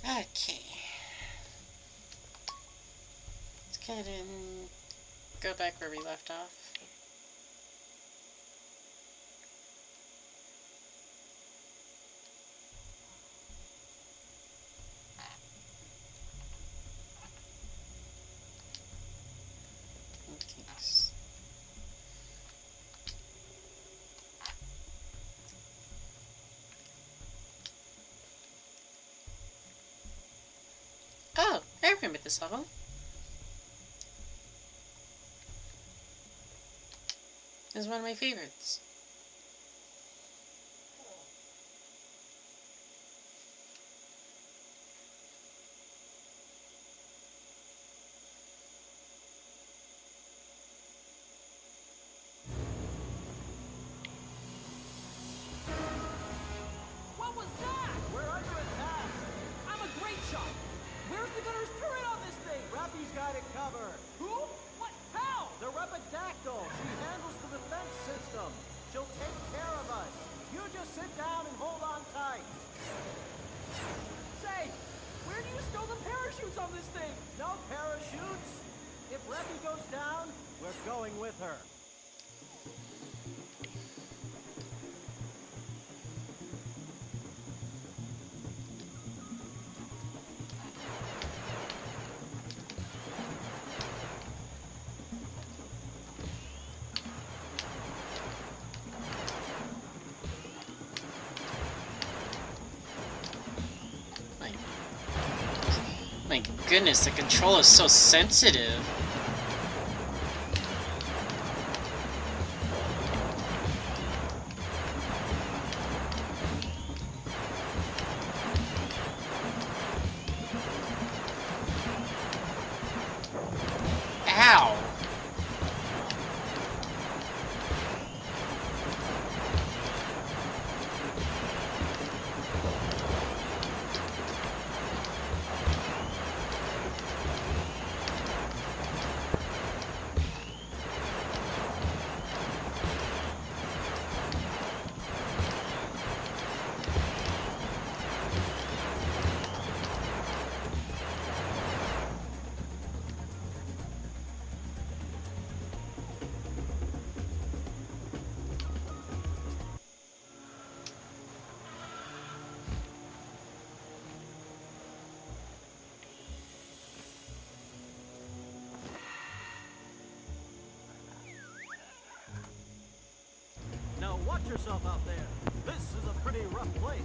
Okay. Let's go ahead and go back where we left off. Okay. Oh, I remember this level. This is one of my favorites. What was that? We're under attack! I'm a great shot. Where's the gunner's turret on this thing? Rappy's got it covered! Who? What? How? The Repidactyl! She handles the defense system! She'll take care of us! You just sit down and hold on tight! Say, where do you stow the parachutes on this thing? No parachutes! If Reppy goes down, we're going with her. My goodness, the control is so sensitive. Ow! Now watch yourself out there. This is a pretty rough place.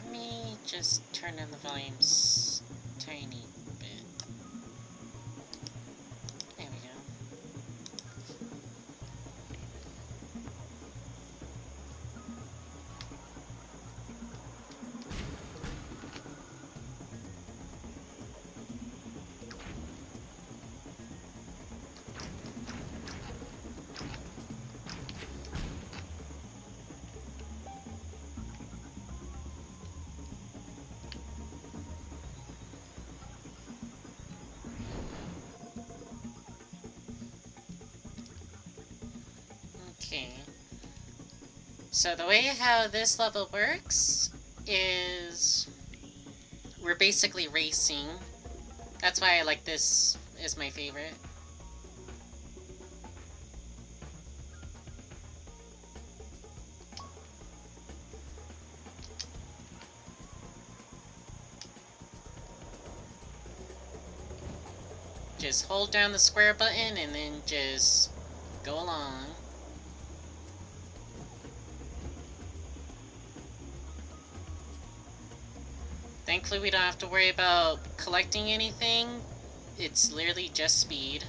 Let me just turn down the volumes tiny bit. There we go. Okay. So the way how this level works is we're basically racing. That's why I like this is my favorite. Just hold down the square button and then just go along. Thankfully, we don't have to worry about collecting anything. It's literally just speed.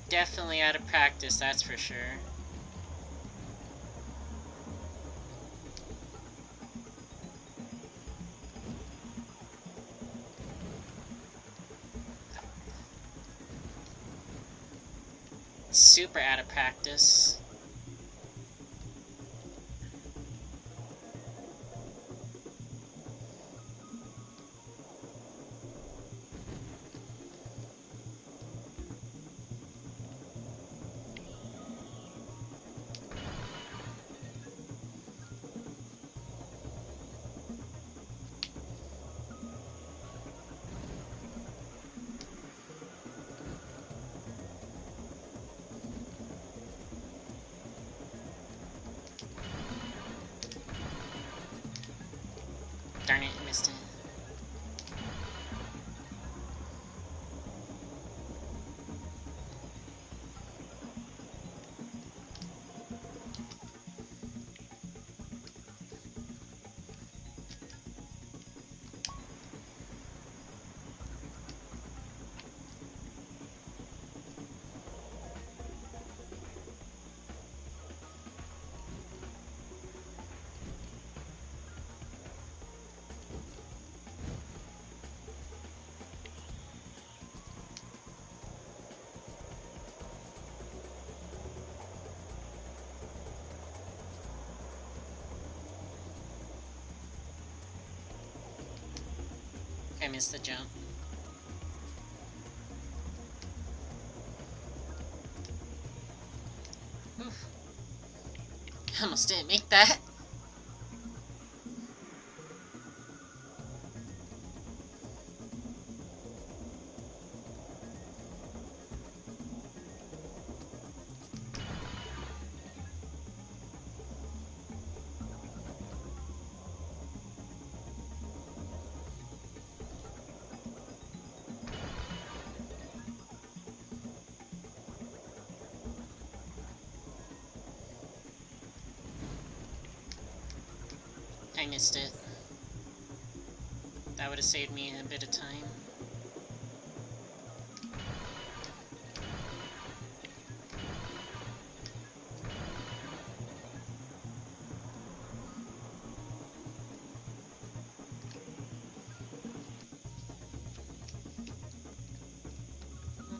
Definitely out of practice, that's for sure. Super out of practice. Darn it, missed it. I missed the jump. Oof. Almost didn't make that. I missed it. That would have saved me a bit of time.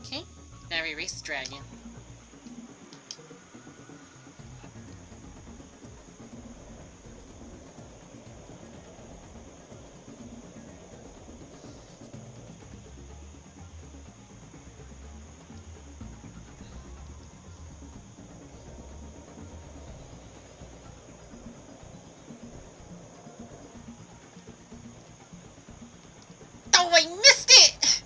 Okay, now we race the dragon. Oh, I missed it!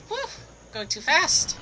Whew, going too fast.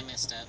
I messed up.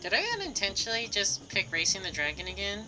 Did I unintentionally just pick Racing the Dragon again?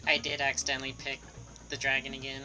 I did accidentally pick the dragon again.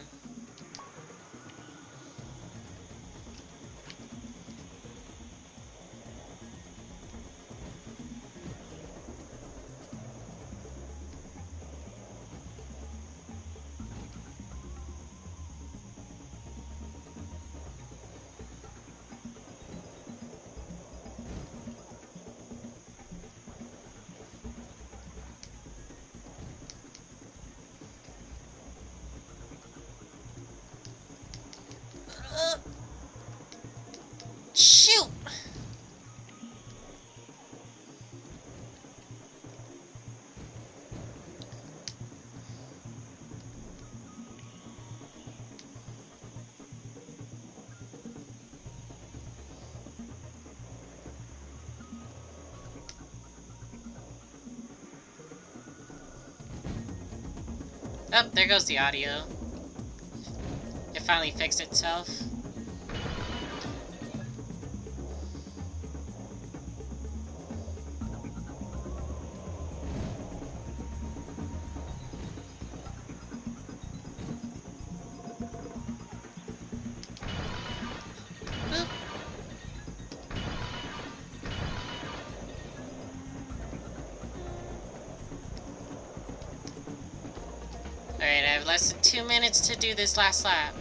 Shoot! Oh, there goes the audio. It finally fixed itself. Alright, I have less than 2 minutes to do this last lap.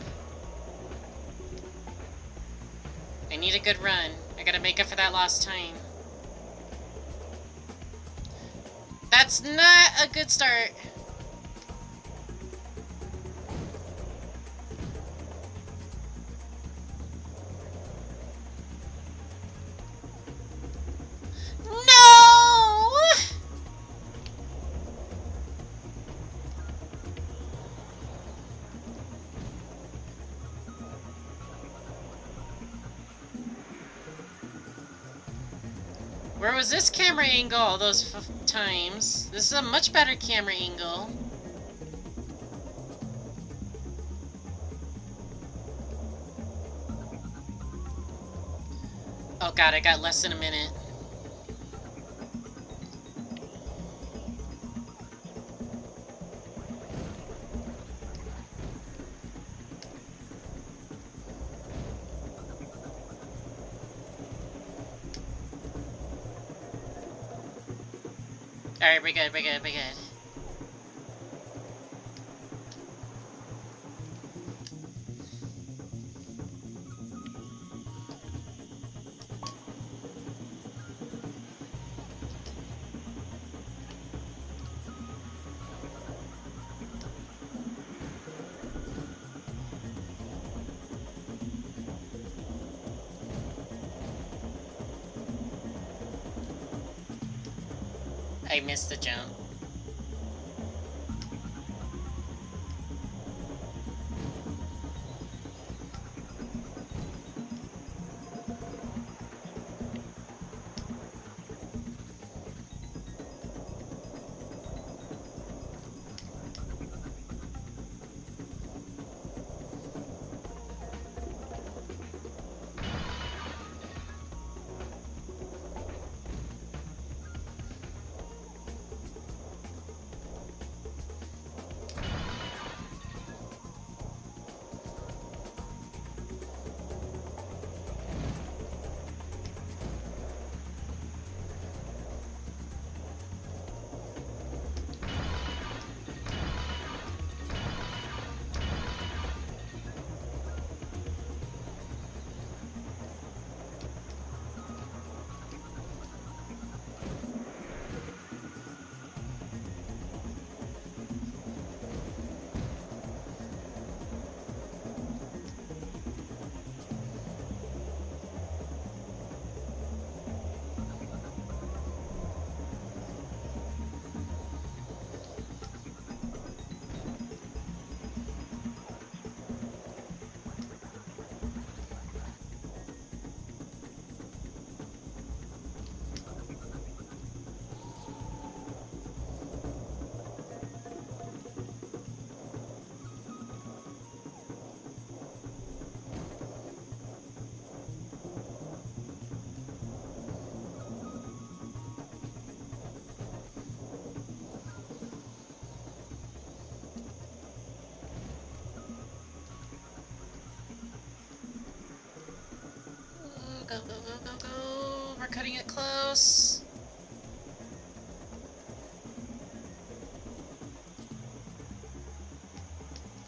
I need a good run. I gotta make up for that lost time. That's not a good start. No! Where was this camera angle all those times? This is a much better camera angle. Oh god, I got less than a minute. Alright, we're good, we're good, we're good. I missed the jump. Go, go, go, go, go. We're cutting it close.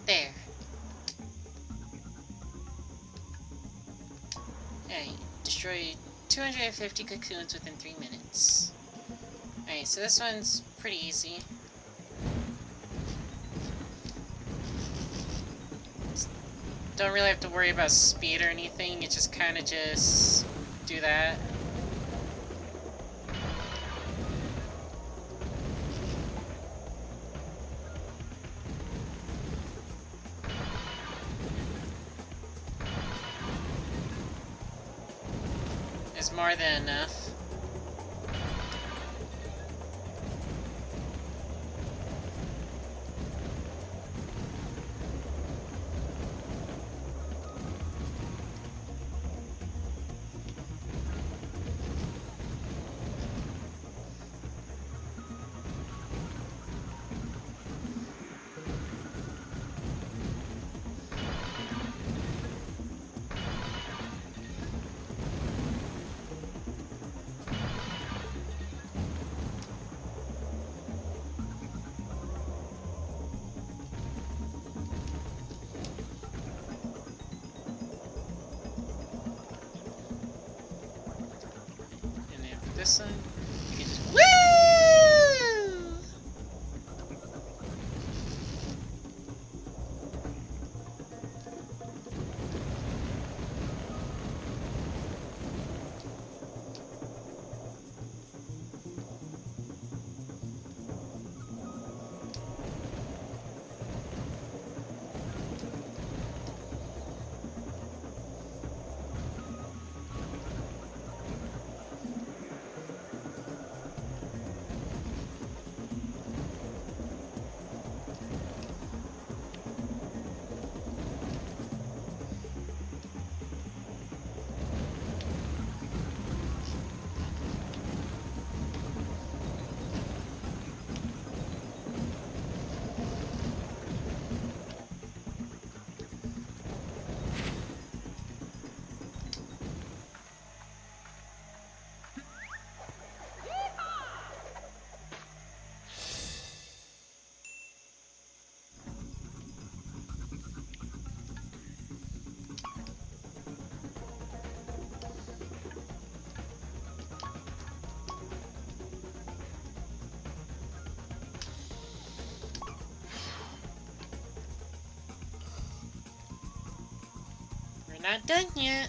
There. Alright, destroyed 250 cocoons within 3 minutes. Alright, so this one's pretty easy. Don't really have to worry about speed or anything, you just kind of just do that. Is more than enough. We're not done yet.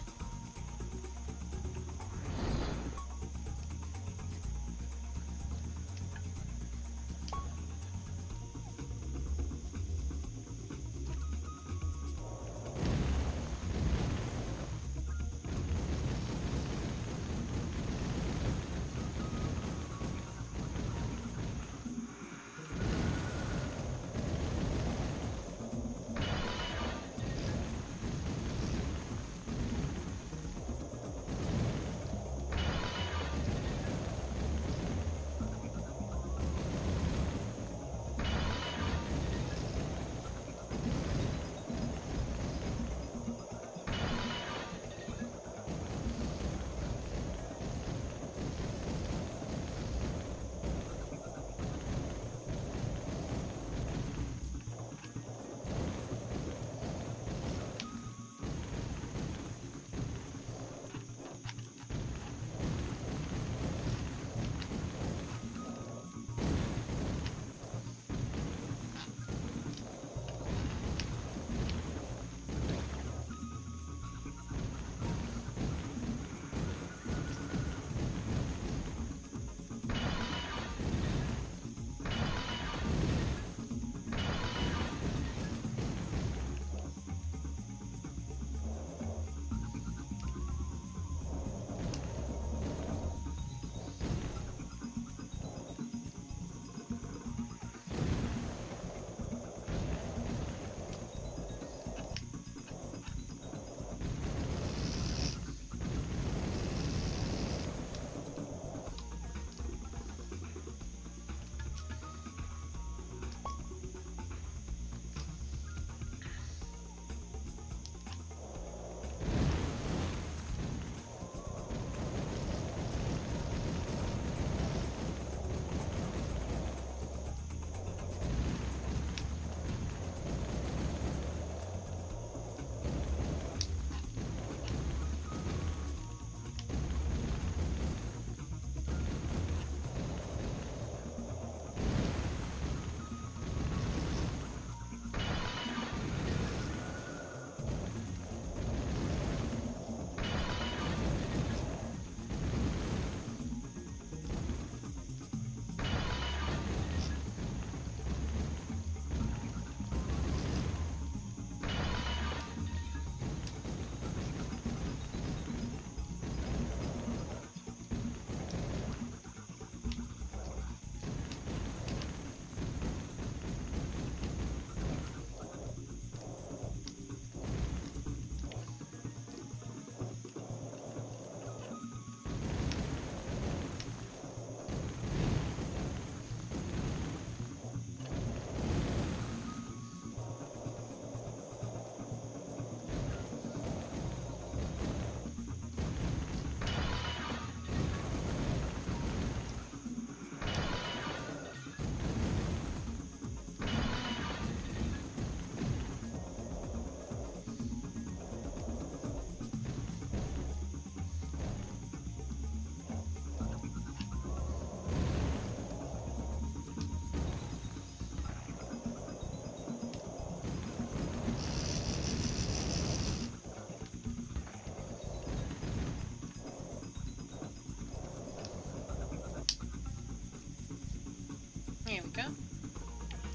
Here we go.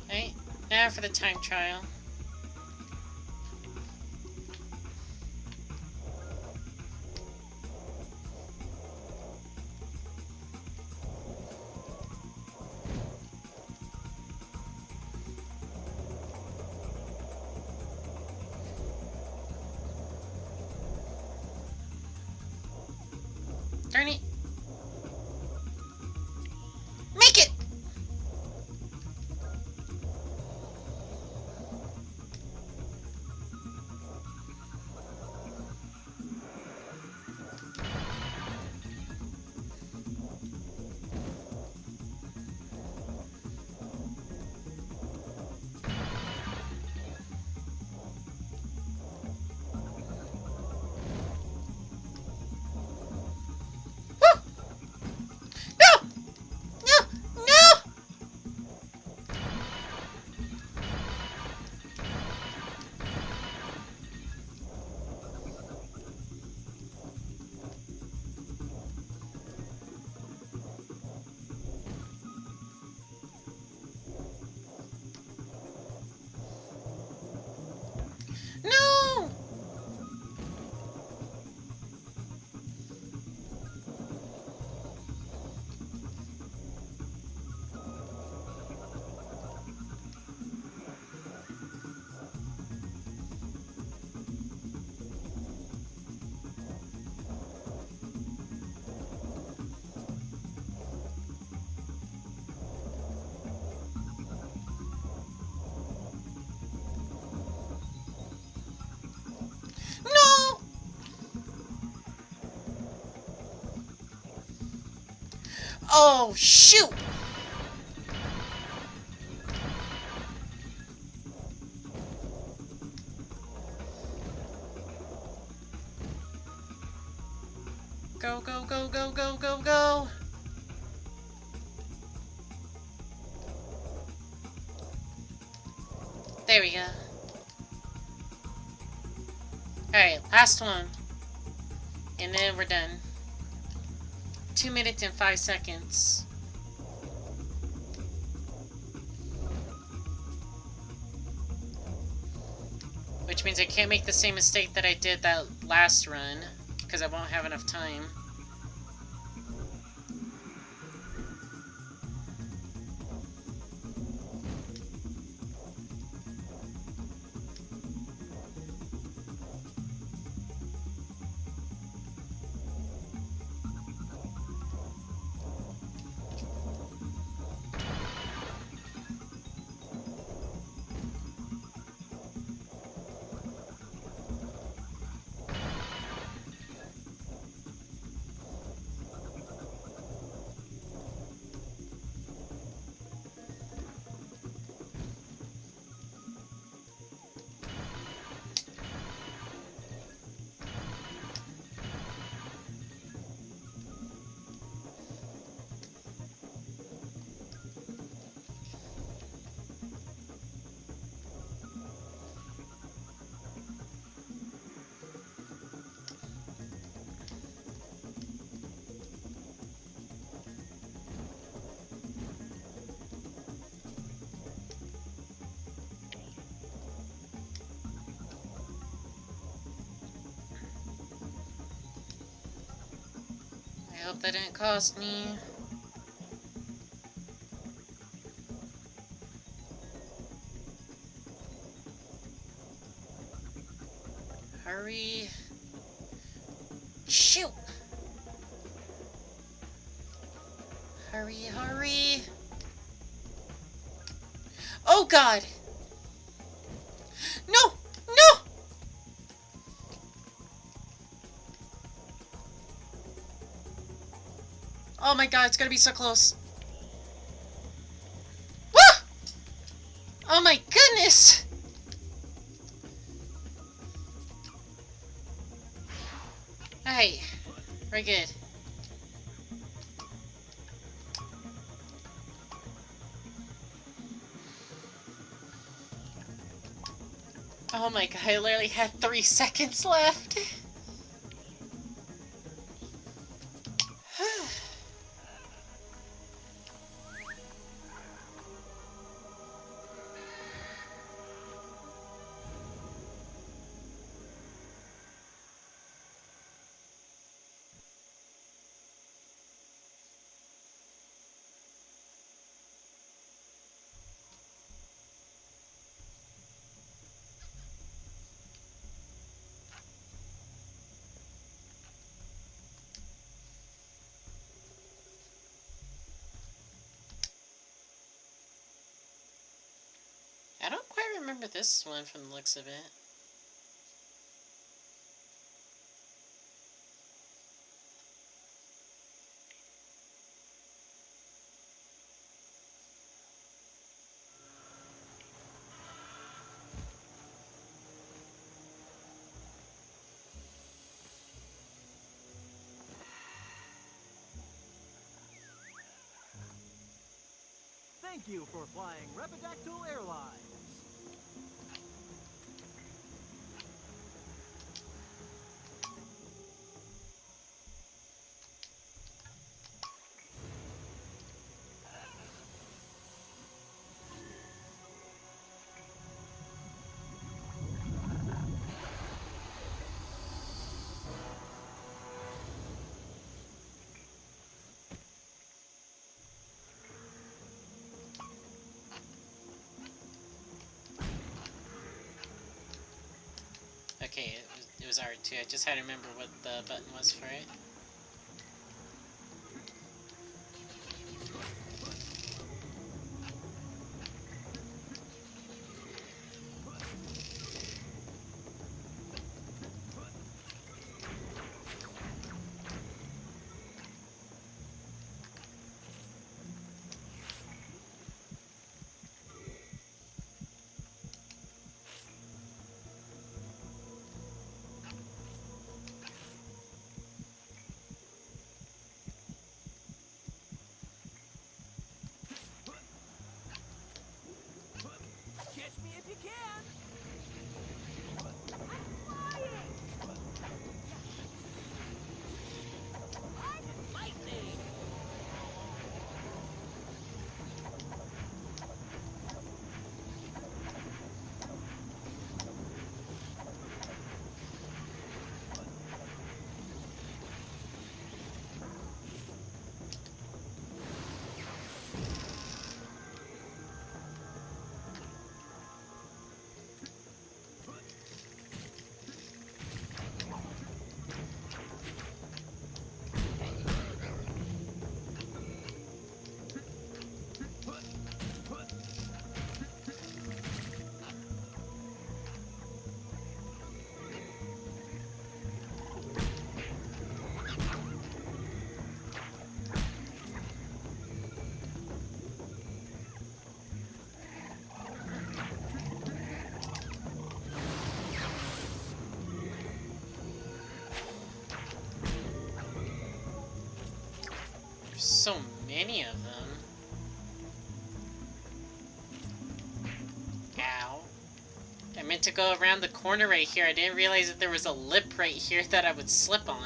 Alright, now for the time trial. Darn it! Make it! Woo! Oh, shoot! Go, go, go, go, go, go, go! There we go. Alright, last one. And then we're done. 2 minutes and 5 seconds. Which means I can't make the same mistake that I did that last run, because I won't have enough time. I hope that didn't cost me. Hurry. Shoot! Hurry, hurry. Oh God! No! No! Oh my God, it's gonna be so close. Ah! Oh my goodness! Alright, we're good. Oh my God, I literally had 3 seconds left. I don't quite remember this one from the looks of it. Thank you for flying Repidactyl Airlines. Okay, it was R2. I just had to remember what the button was for it. so many of them. Ow. I meant to go around the corner right here. I didn't realize that there was a lip right here that I would slip on.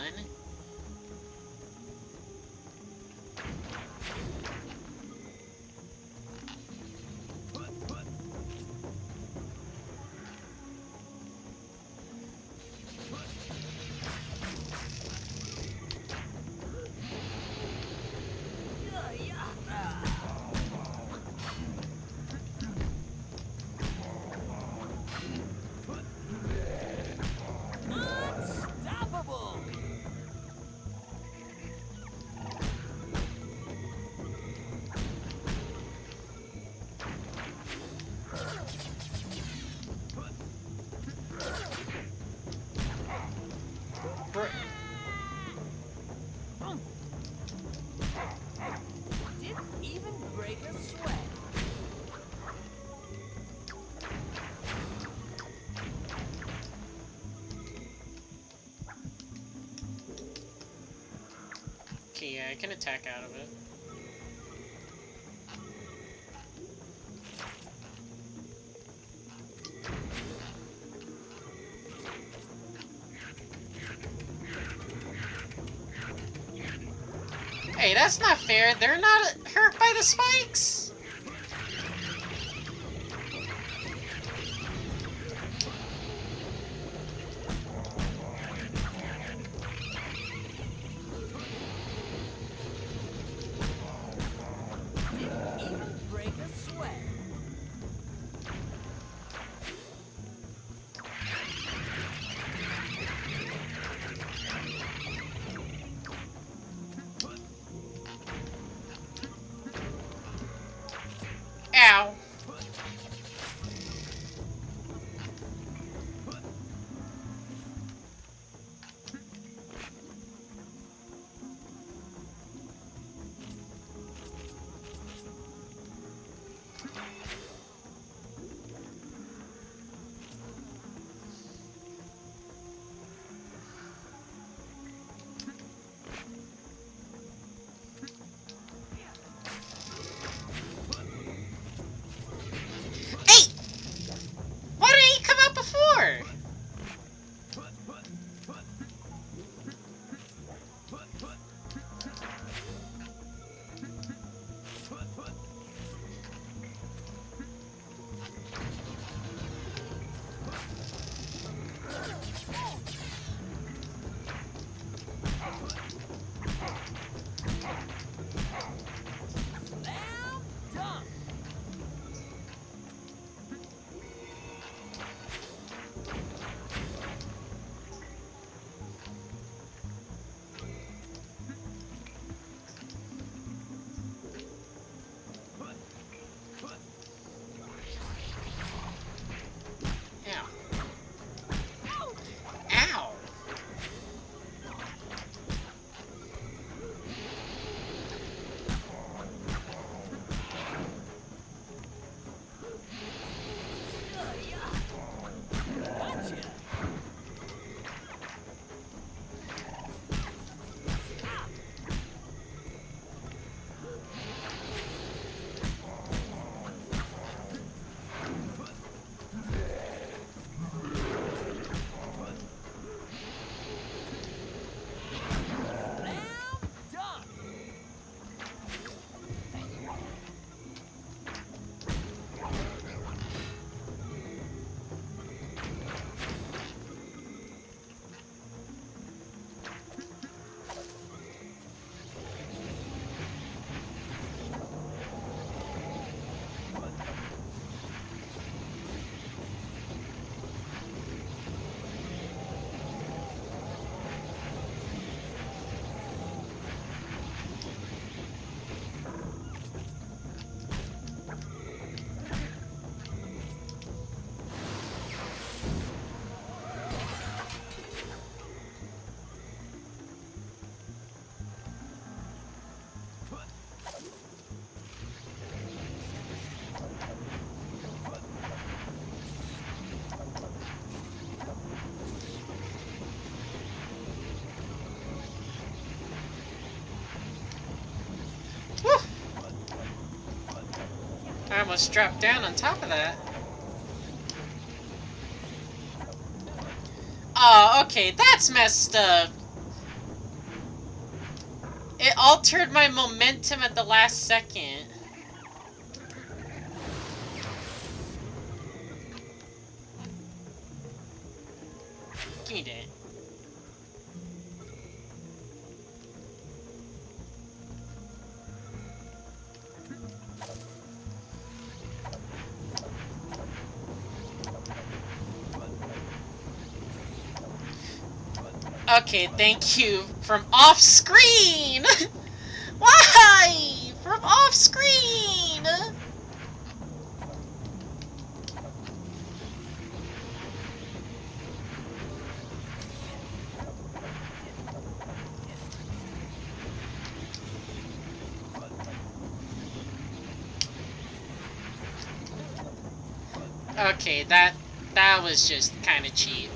Unstoppable! Br- Didn't even break a sweat. Okay, yeah, I can attack out of it. Hey, that's not fair. They're not hurt by the spikes. Didn't even break a sweat. almost dropped down on top of that. Oh, okay, that's messed up. It altered my momentum at the last second. Give me that. Okay, thank you. From off screen! Why? From off screen! Okay, that was just kind of cheap.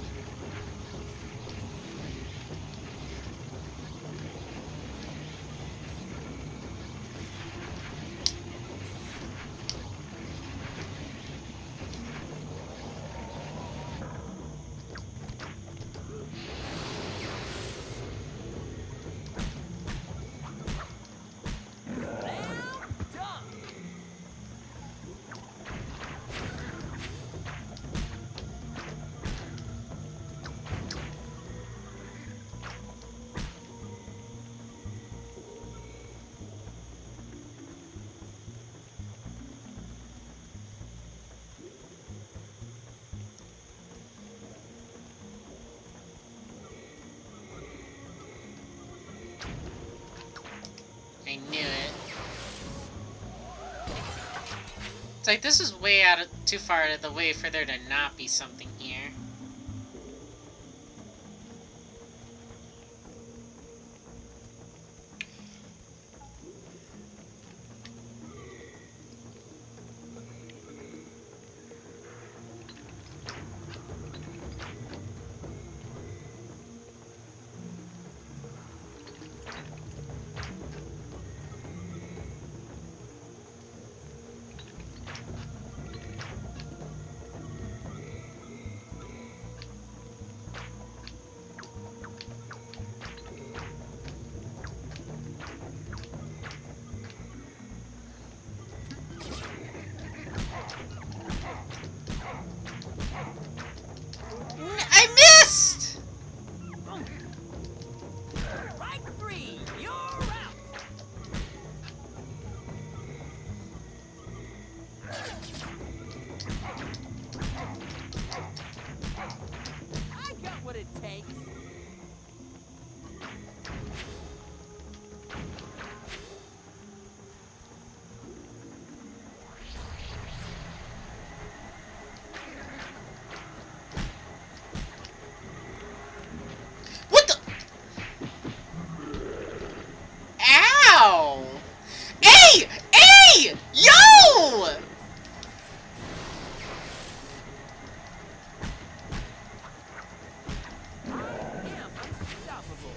I knew it. It's like, this is way too far out of the way for there to not be something here. I missed! Right free. You're out. I got what it takes. What the? Ow! Hey! Hey! Yo! Damn, unstoppable.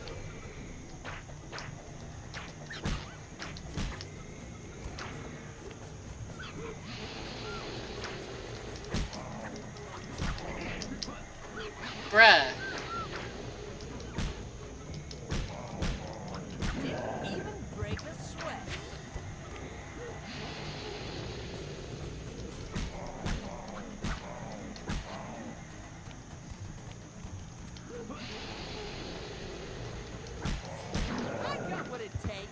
Bruh. Didn't even break a sweat. I got what it takes.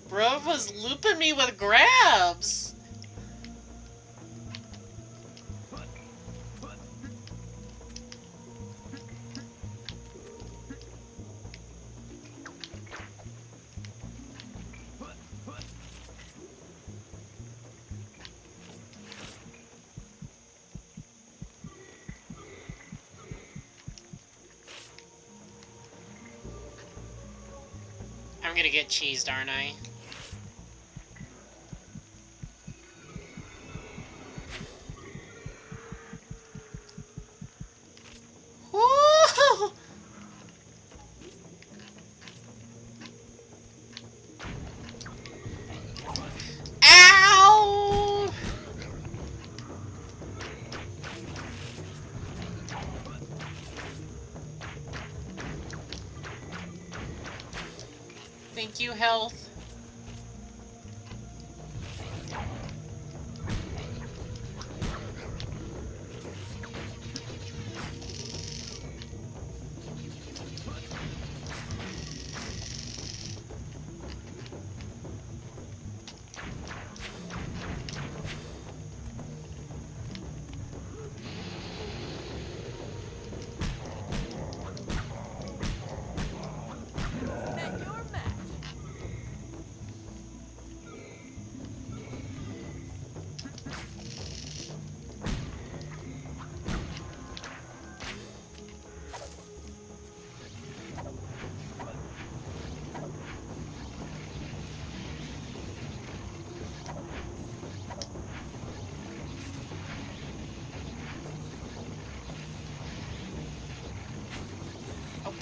Bro was looping me with grabs. I'm gonna get cheesed, aren't I? Woo! Ow! Thank you, health. Met your match. Oh.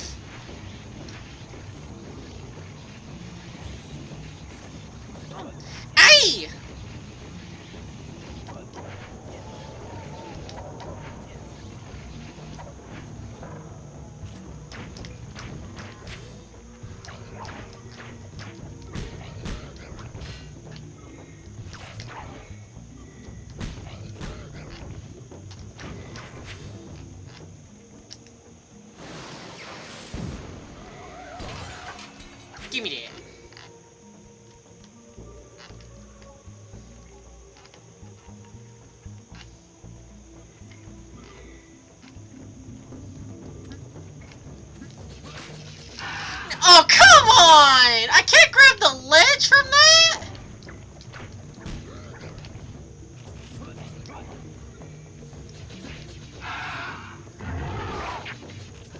Aye! Give me that. Oh, come on! I can't grab the ledge from that?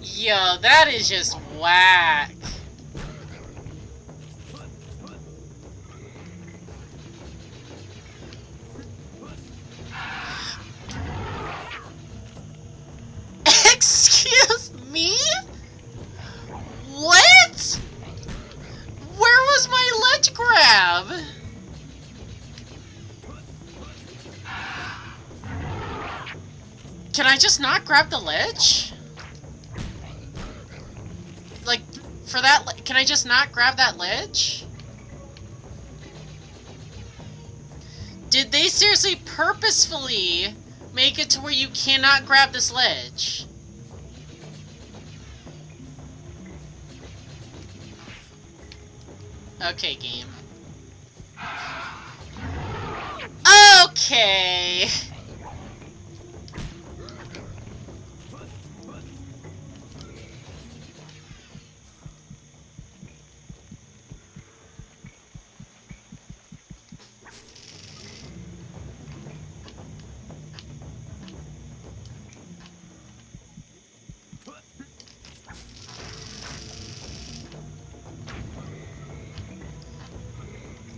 Yo, that is just whack. Excuse me? What? Where was my ledge grab? Can I just not grab the ledge? Like, for that, can I just not grab that ledge? Did they seriously purposefully make it to where you cannot grab this ledge? Okay, game. Okay.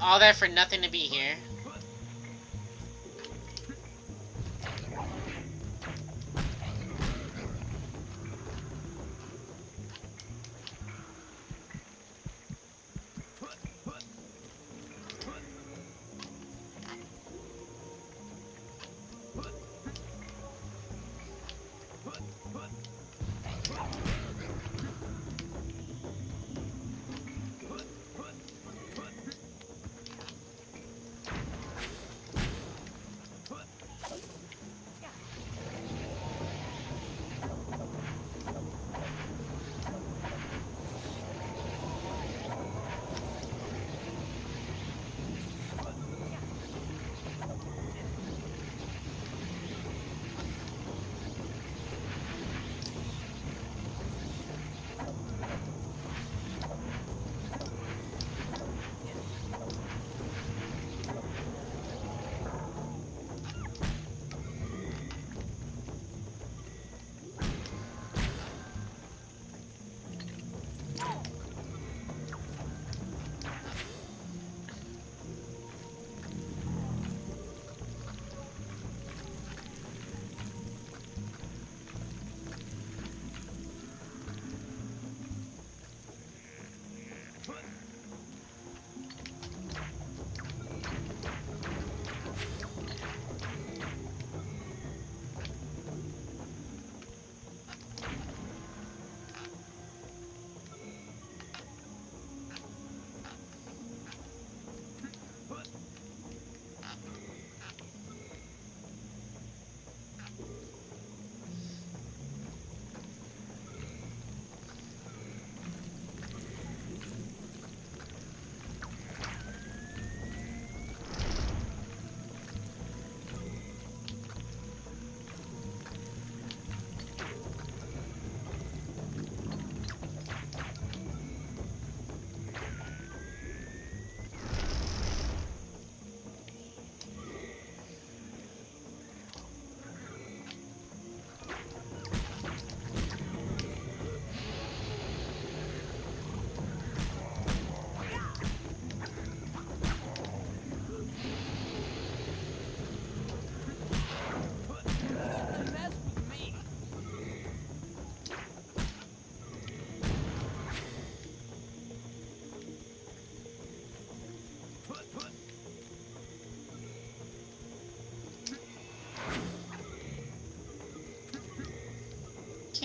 All that for nothing to be here.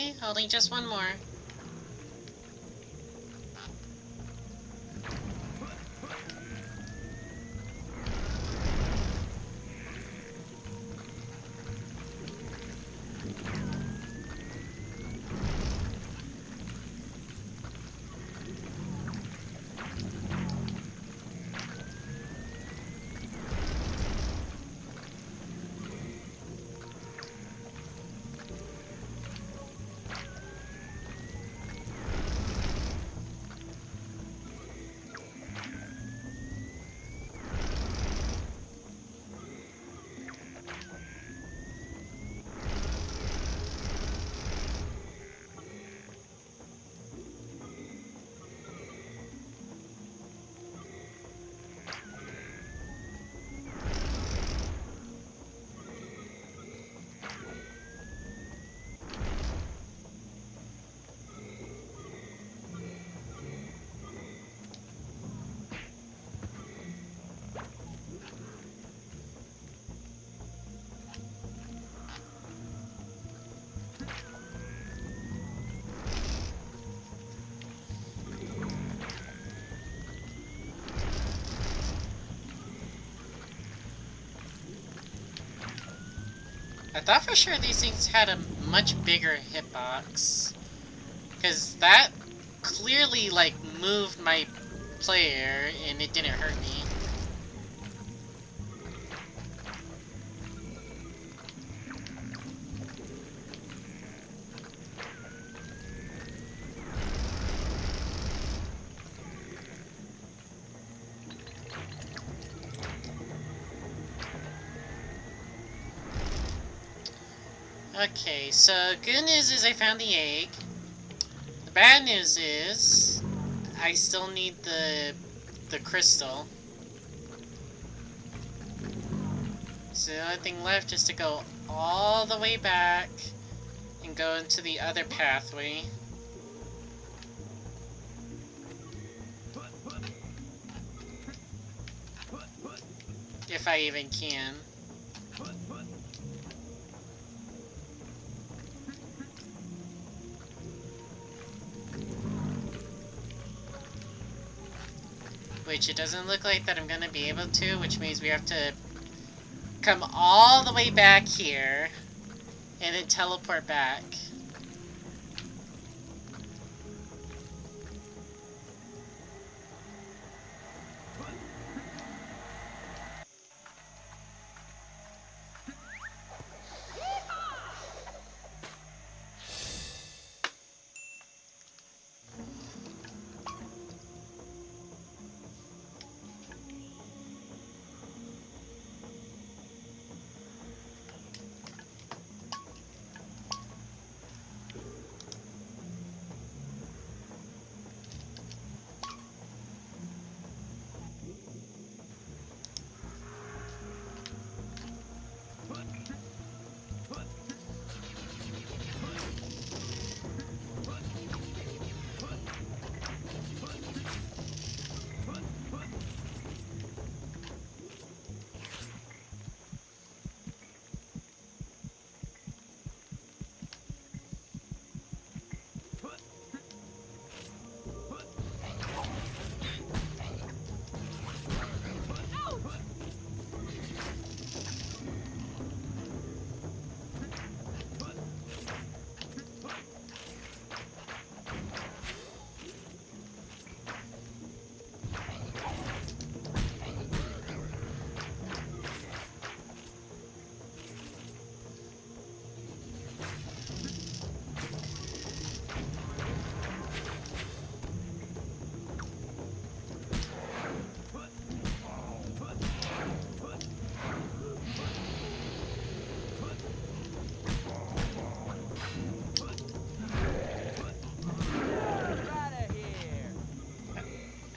Okay, only just one more. I thought for sure these things had a much bigger hitbox. Because that clearly, like, moved my player and it didn't hurt me. Okay, so good news is I found the egg. The bad news is I still need the crystal. So the only thing left is to go all the way back and go into the other pathway. If I even can. Which it doesn't look like that I'm gonna be able to, which means we have to come all the way back here and then teleport back.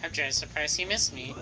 I'm just surprised he missed me.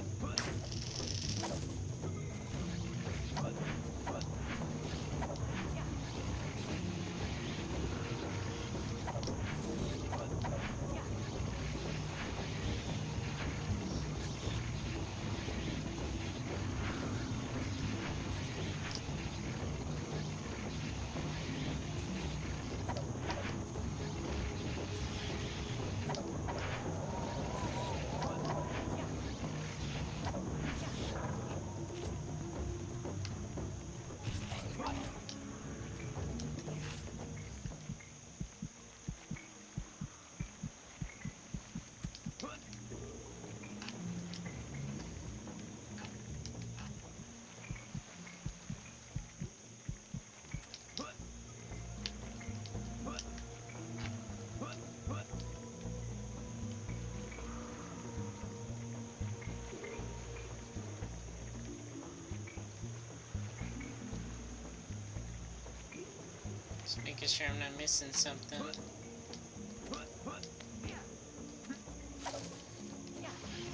Just making sure I'm not missing something.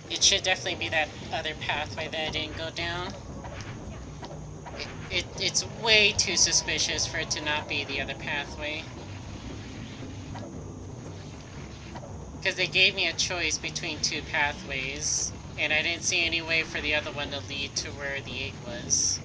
It should definitely be that other pathway that I didn't go down. It's way too suspicious for it to not be the other pathway. Because they gave me a choice between two pathways, and I didn't see any way for the other one to lead to where the egg was.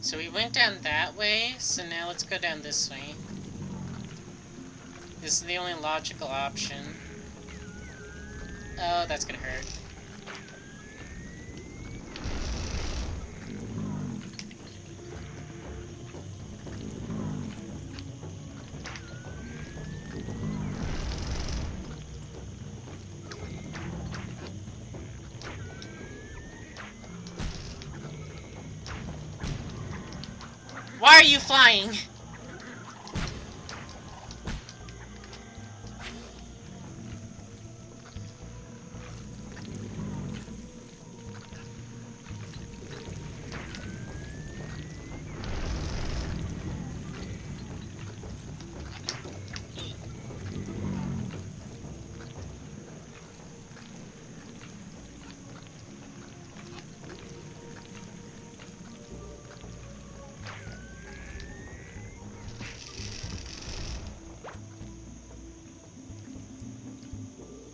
So we went down that way, so now let's go down this way. This is the only logical option. Oh, that's gonna hurt. Why are you flying?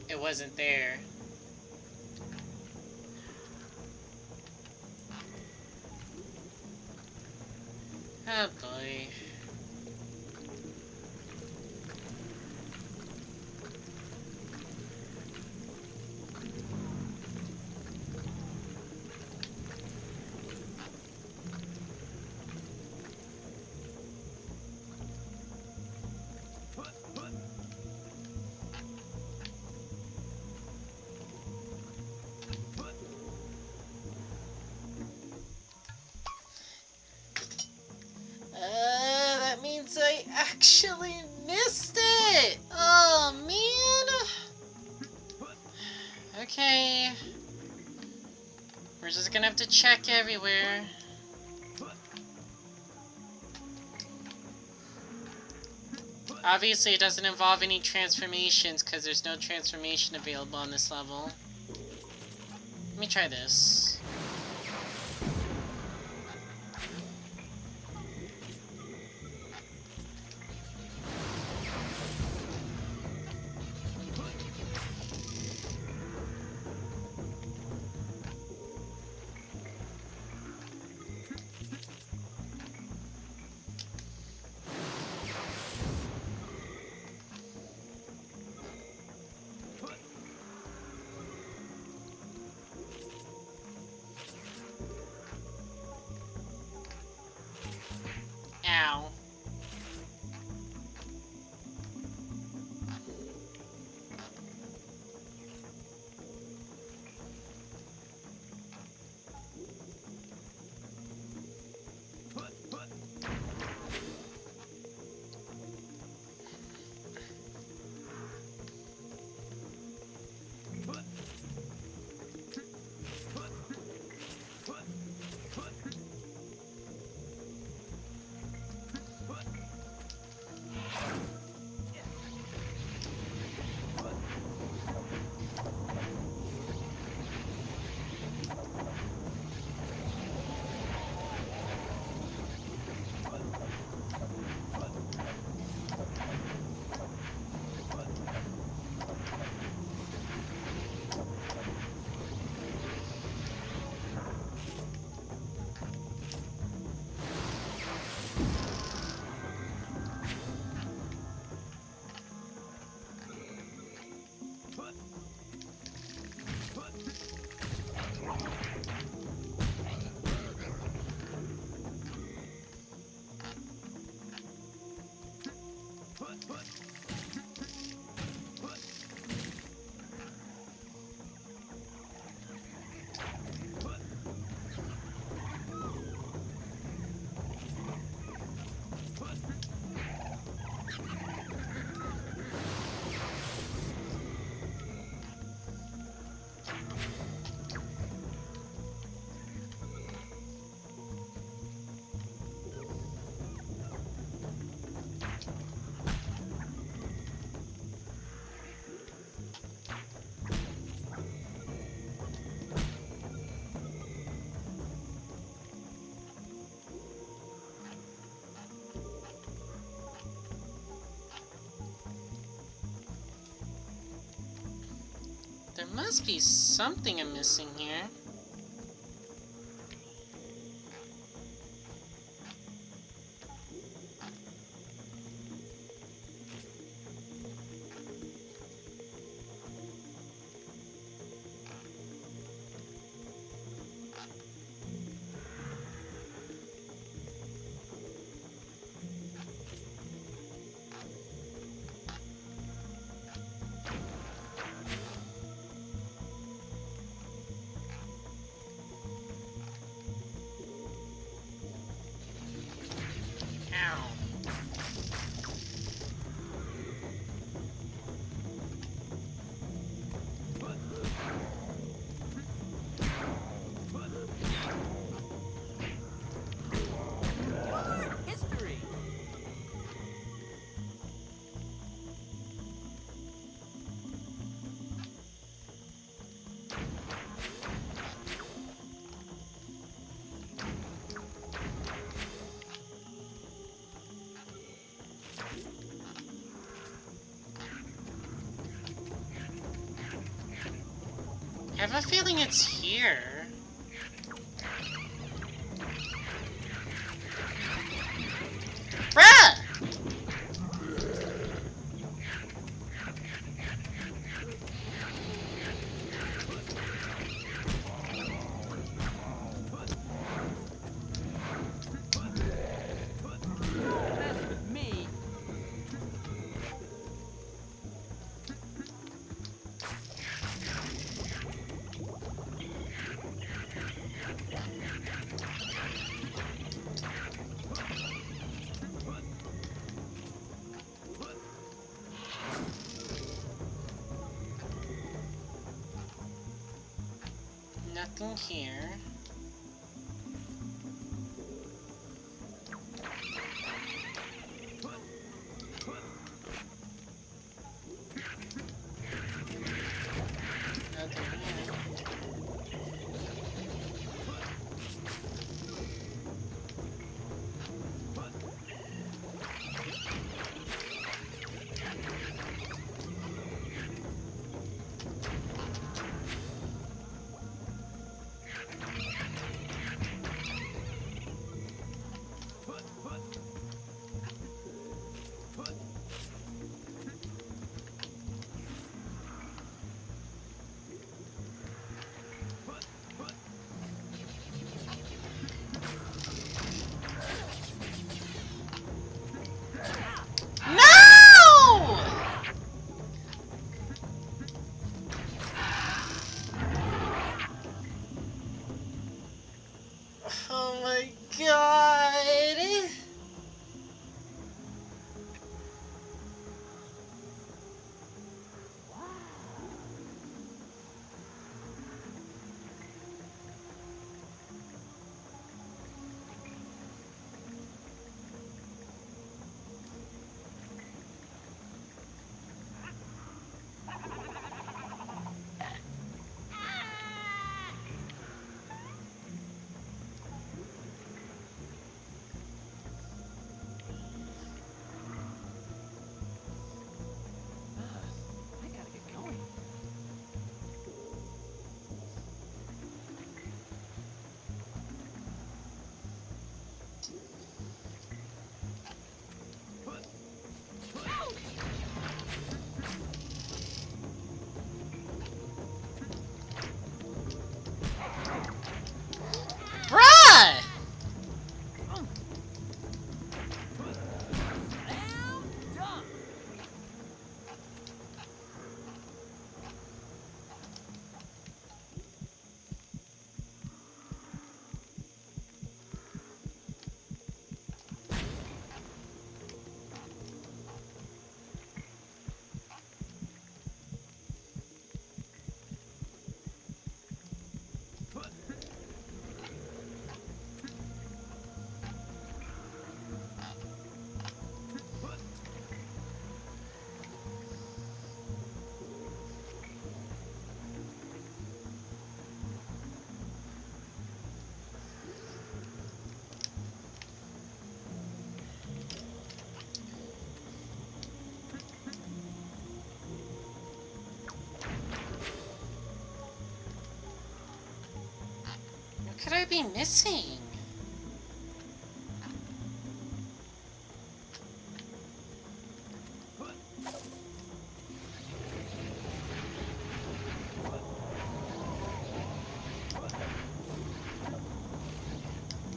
It wasn't there. Oh boy. That means I actually missed it! Oh, man! Okay. We're just gonna have to check everywhere. Obviously, it doesn't involve any transformations, because there's no transformation available on this level. Let me try this. There must be something I'm missing here. Ow. History! I have a feeling it's here. Bruh! Mess with me. Nothing here. Nothing here. What could I be missing?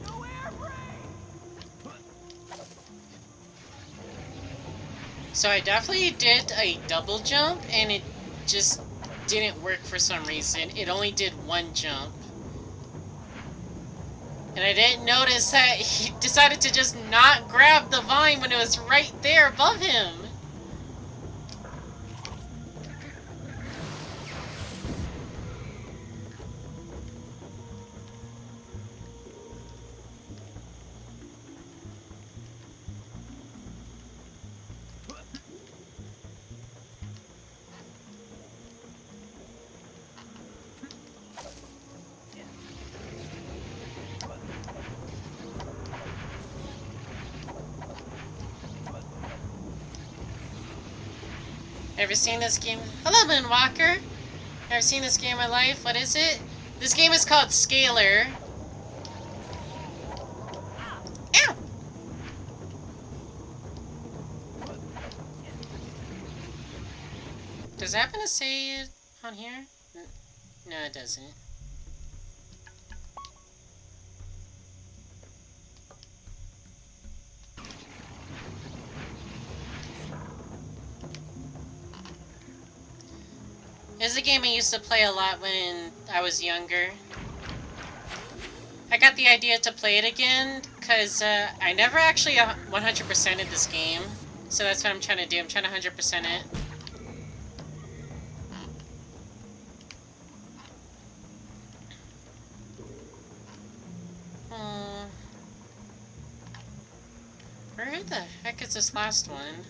No air brake! So I definitely did a double jump, and it just didn't work for some reason. It only did one jump. And I didn't notice that he decided to just not grab the vine when it was right there above him. Ever seen this game? Hello, Moonwalker. Ever seen this game in my life? What is it? This game is called Scalar. Ow! Does it happen to say it on here? No, it doesn't. This is a game I used to play a lot when I was younger. I got the idea to play it again because I never actually 100%ed this game. So that's what I'm trying to do. I'm trying to 100% it. Where the heck is this last one?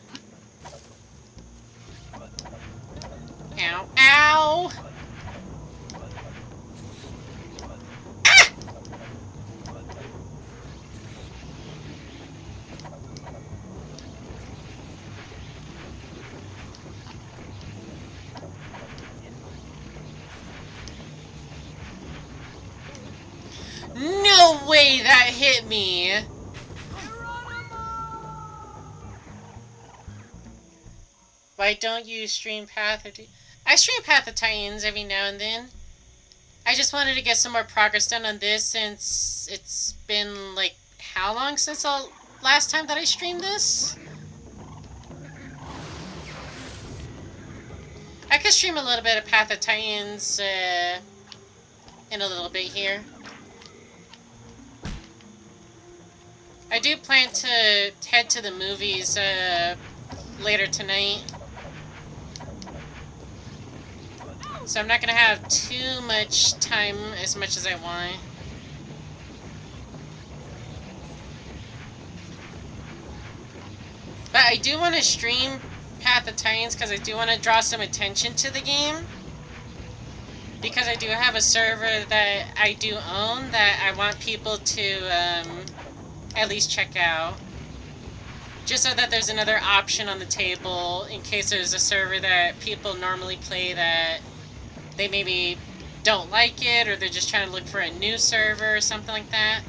Ow. Ow! Ah! No way that hit me! Why don't you stream Path of... I stream Path of Titans every now and then. I just wanted to get some more progress done on this since it's been, like, how long since the last time that I streamed this? I could stream a little bit of Path of Titans in a little bit here. I do plan to head to the movies later tonight. So I'm not going to have too much time as much as I want. But I do want to stream Path of Titans because I do want to draw some attention to the game. Because I do have a server that I do own that I want people to at least check out. Just so that there's another option on the table in case there's a server that people normally play that they maybe don't like it, or they're just trying to look for a new server or something like that.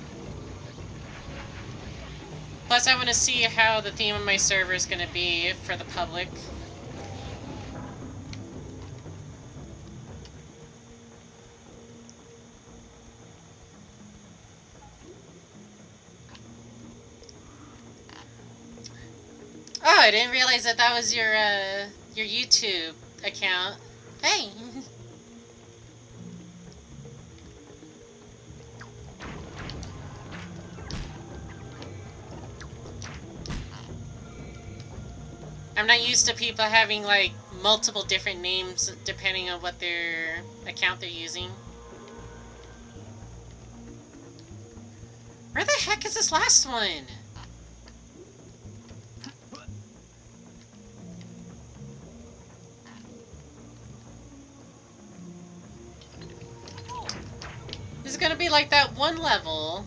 Plus, I want to see how the theme of my server is going to be for the public. Oh, I didn't realize that that was your YouTube account. Hey! I'm not used to people having, like, multiple different names depending on what their account they're using. Where the heck is this last one? This is gonna be like that one level.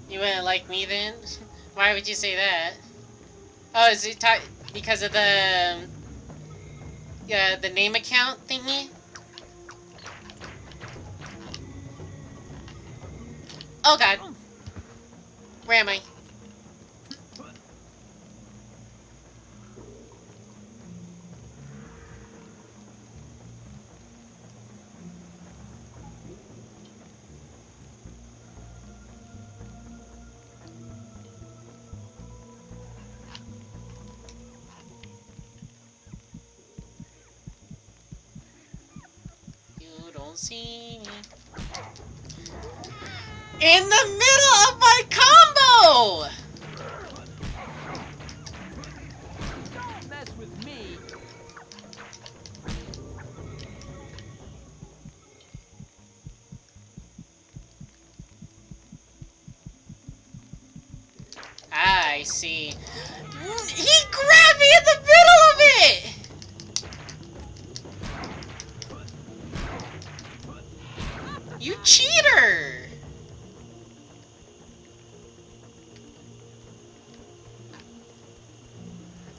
You wouldn't like me then? Why would you say that? Oh, is it because of the name account thingy? Oh god. Where am I? You don't see me. In the middle of my combo! Don't mess with me. Ah, I see. He grabbed me in the middle of it! You cheater!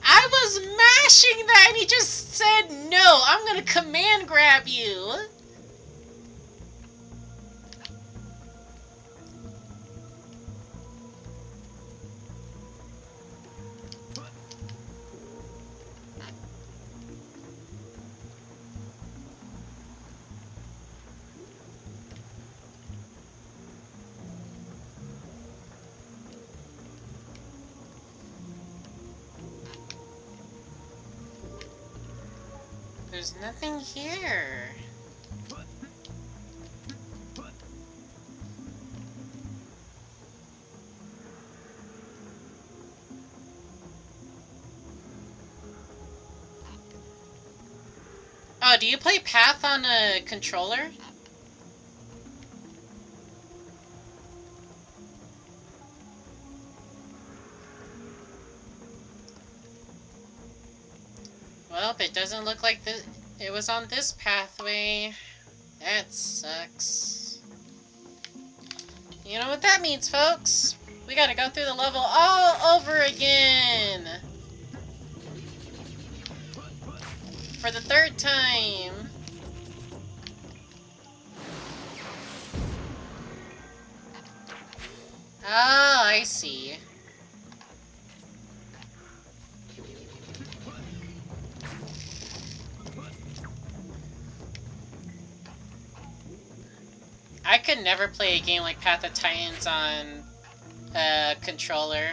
I was mashing that and he just said, no, I'm gonna command grab you. There's nothing here. Oh, do you play Path on a controller? Well, it doesn't look like it was on this pathway. That sucks. You know what that means, folks? We gotta go through the level all over again! For the third time! Oh, I see. I could never play a game like Path of Titans on a controller.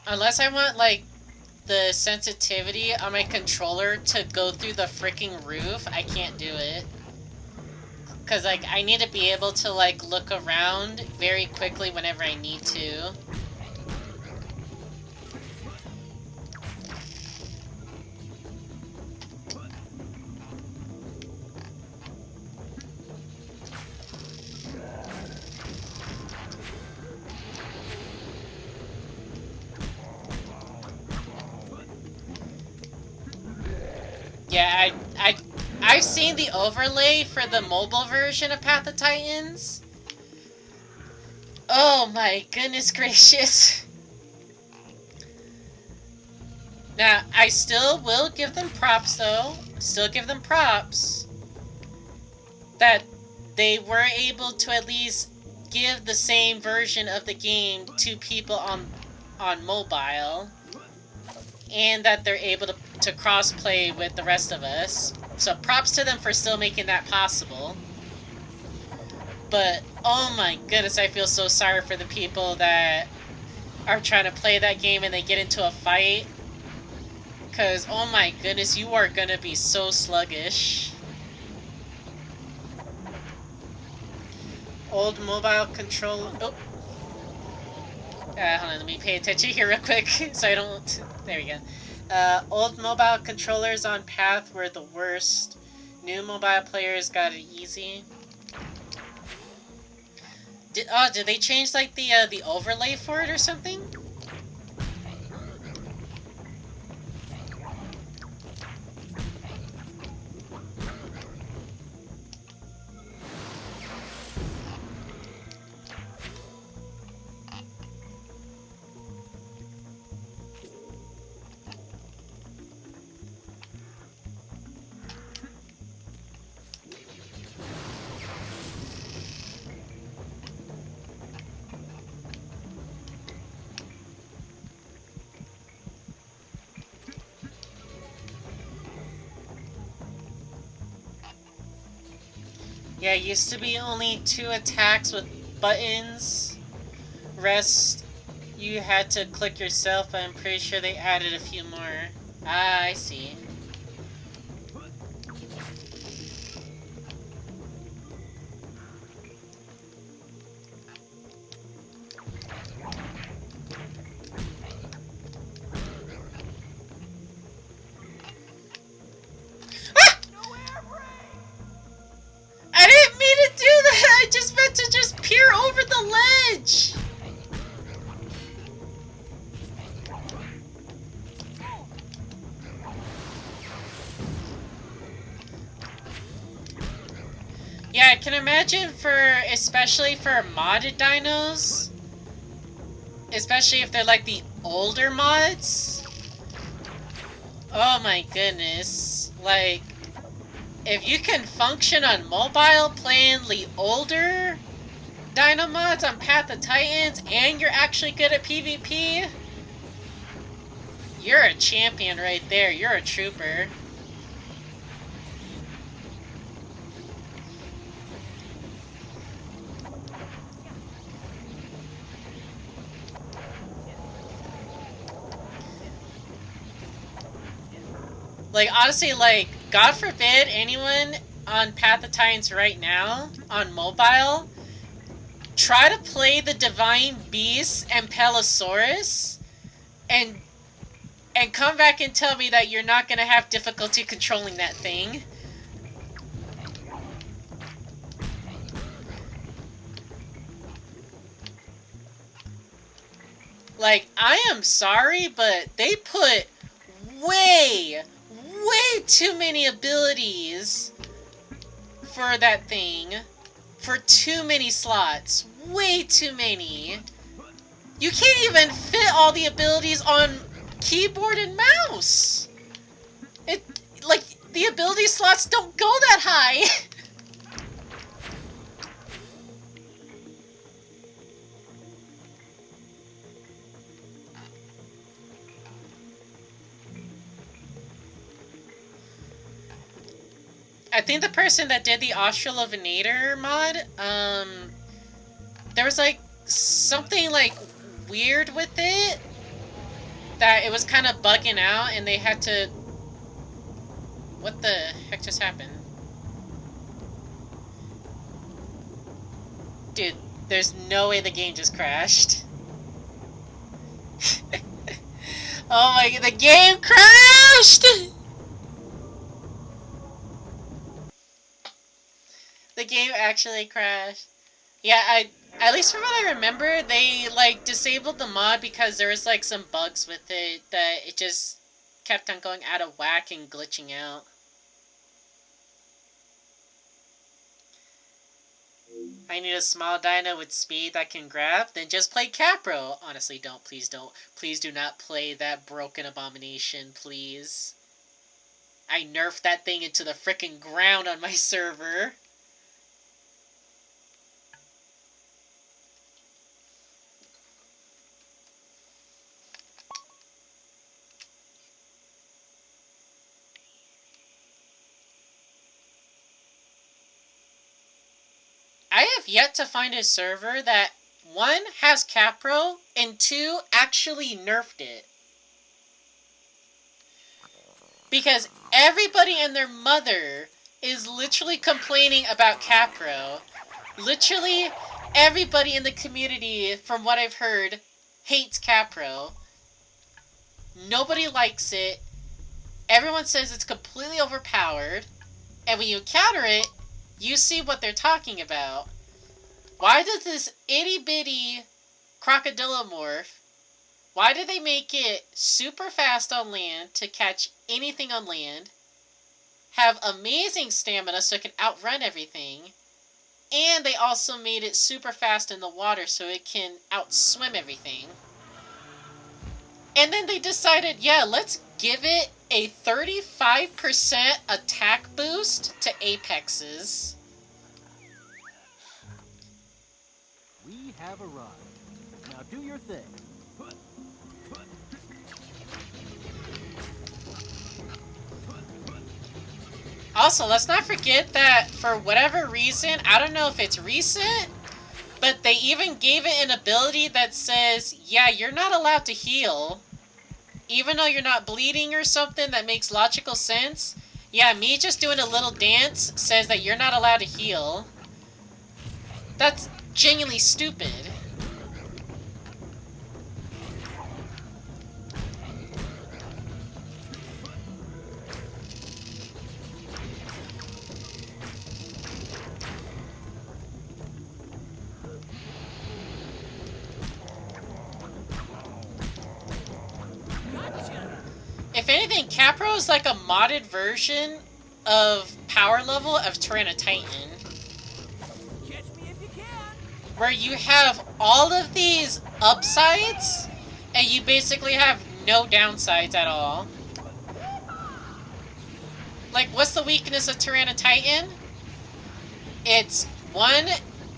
Unless I want, like, the sensitivity on my controller to go through the freaking roof, I can't do it. Because, like, I need to be able to, like, look around very quickly whenever I need to. Yeah, I've seen the overlay for the mobile version of Path of Titans. Oh my goodness gracious. Now, I still will give them props though. Still give them props. That they were able to at least give the same version of the game to people on mobile. And that they're able to cross-play with the rest of us. So props to them for still making that possible. But, oh my goodness, I feel so sorry for the people that are trying to play that game and they get into a fight. Because, oh my goodness, you are gonna be so sluggish. Old mobile control... Oh. Hold on, let me pay attention here real quick so I don't... There we go. Old mobile controllers on Path were the worst. New mobile players got it easy. Did they change like the overlay for it or something? Yeah, it used to be only 2 attacks with buttons. Rest, you had to click yourself, but I'm pretty sure they added a few more. Ah, I see. I didn't mean to do that! I just meant to just peer over the ledge! Yeah, I can imagine especially for modded dinos, especially if they're like the older mods. Oh my goodness. Like, if you can function on mobile playing the older Dino mods on Path of Titans and you're actually good at PvP, you're a champion right there. You're a trooper. Like, honestly, like, God forbid anyone on Path of Titans right now, on mobile, try to play the Divine Beast and Pelosaurus, and come back and tell me that you're not gonna have difficulty controlling that thing. Like, I am sorry, but they put way too many abilities for that thing. For too many slots. Way too many. You can't even fit all the abilities on keyboard and mouse. Like, the ability slots don't go that high. I think the person that did the Australovenator mod, there was like something like weird with it, that it was kind of bugging out and they had to... What the heck just happened? Dude, there's no way the game just crashed. Oh my god, the game crashed! The game actually crashed. Yeah, at least from what I remember, they, like, disabled the mod because there was, like, some bugs with it that it just kept on going out of whack and glitching out. I need a small dino with speed that can grab, then just play Capro. Honestly, don't. Please don't. Please do not play that broken abomination, please. I nerfed that thing into the frickin' ground on my server. I have yet to find a server that, 1, has Capro, and 2, actually nerfed it. Because everybody and their mother is literally complaining about Capro. Literally, everybody in the community, from what I've heard, hates Capro. Nobody likes it. Everyone says it's completely overpowered. And when you encounter it, you see what they're talking about. Why does this itty-bitty crocodilomorph, why did they make it super fast on land to catch anything on land, have amazing stamina so it can outrun everything, and they also made it super fast in the water so it can outswim everything? And then they decided, yeah, let's give it a 35% attack boost to apexes. We have arrived. Now do your thing. Also, let's not forget that for whatever reason, I don't know if it's recent, but they even gave it an ability that says, yeah, you're not allowed to heal. Even though you're not bleeding or something that makes logical sense. Yeah, me just doing a little dance says that you're not allowed to heal. That's genuinely stupid. If anything, Capro is like a modded version of power level of Tyranitar. Catch me if you can. Where you have all of these upsides, and you basically have no downsides at all. Like, what's the weakness of Tyranitar? It's 1,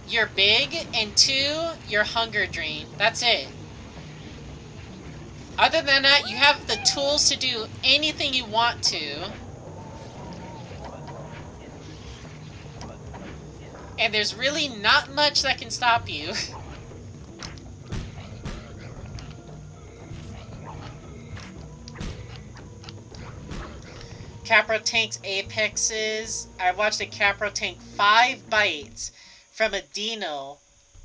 you're big, and 2, you're hunger drain. That's it. Other than that, you have the tools to do anything you want to. And there's really not much that can stop you. Capro tanks apexes. I watched a Capro tank 5 bites from a Dino.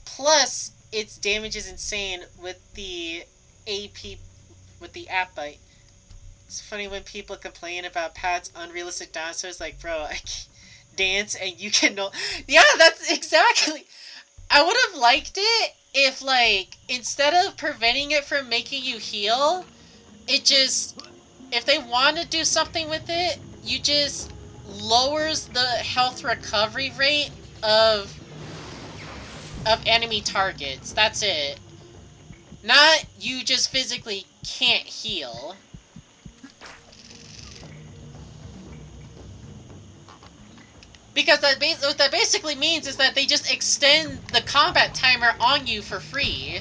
Plus, its damage is insane with the AP, with the app bite. It's funny when people complain about Pat's unrealistic dinosaurs, like, bro, I can't dance and you can know. Yeah, that's exactly. I would have liked it if, like, instead of preventing it from making you heal, it just, if they want to do something with it, you just lowers the health recovery rate of enemy targets. That's it. Not you just physically can't heal. Because what that basically means is that they just extend the combat timer on you for free.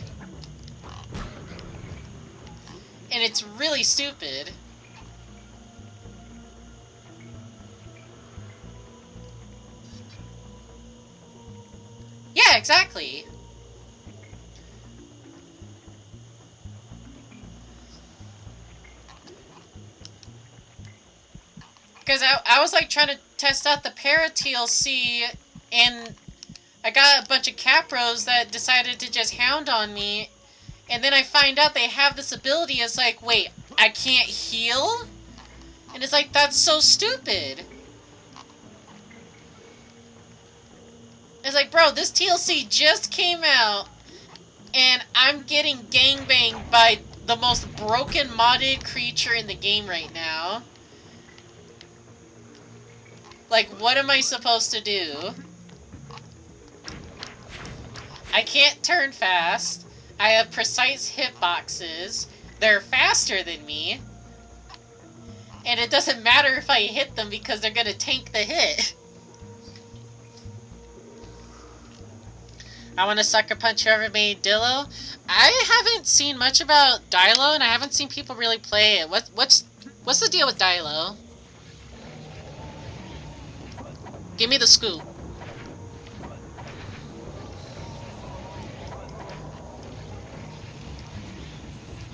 And it's really stupid. Yeah, exactly. Because I was like trying to test out the Para TLC, and I got a bunch of Capros that decided to just hound on me, and then I find out they have this ability. It's like, wait, I can't heal? And it's like, that's so stupid. It's like, bro, this TLC just came out, and I'm getting gangbanged by the most broken modded creature in the game right now. Like, what am I supposed to do? I can't turn fast. I have precise hitboxes. They're faster than me. And it doesn't matter if I hit them because they're gonna tank the hit. I want to sucker punch whoever made Dillo. I haven't seen much about Dilo, and I haven't seen people really play it. What's the deal with Dilo? Give me the scoop.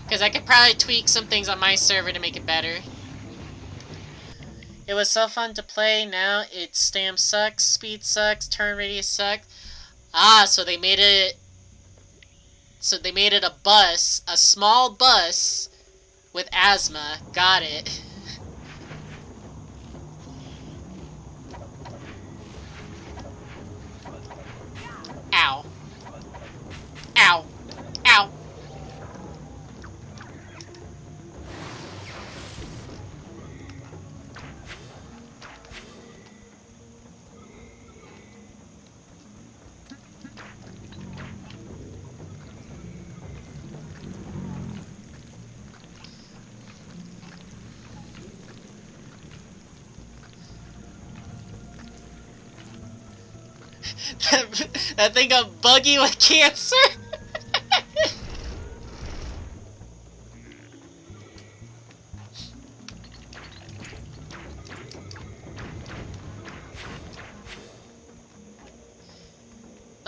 Because I could probably tweak some things on my server to make it better. It was so fun to play. Now its stam sucks, speed sucks, turn radius sucks. Ah, so they made it. So they made it a bus, a small bus with asthma. Got it. Ow. Ow. Ow. That thing got buggy with cancer?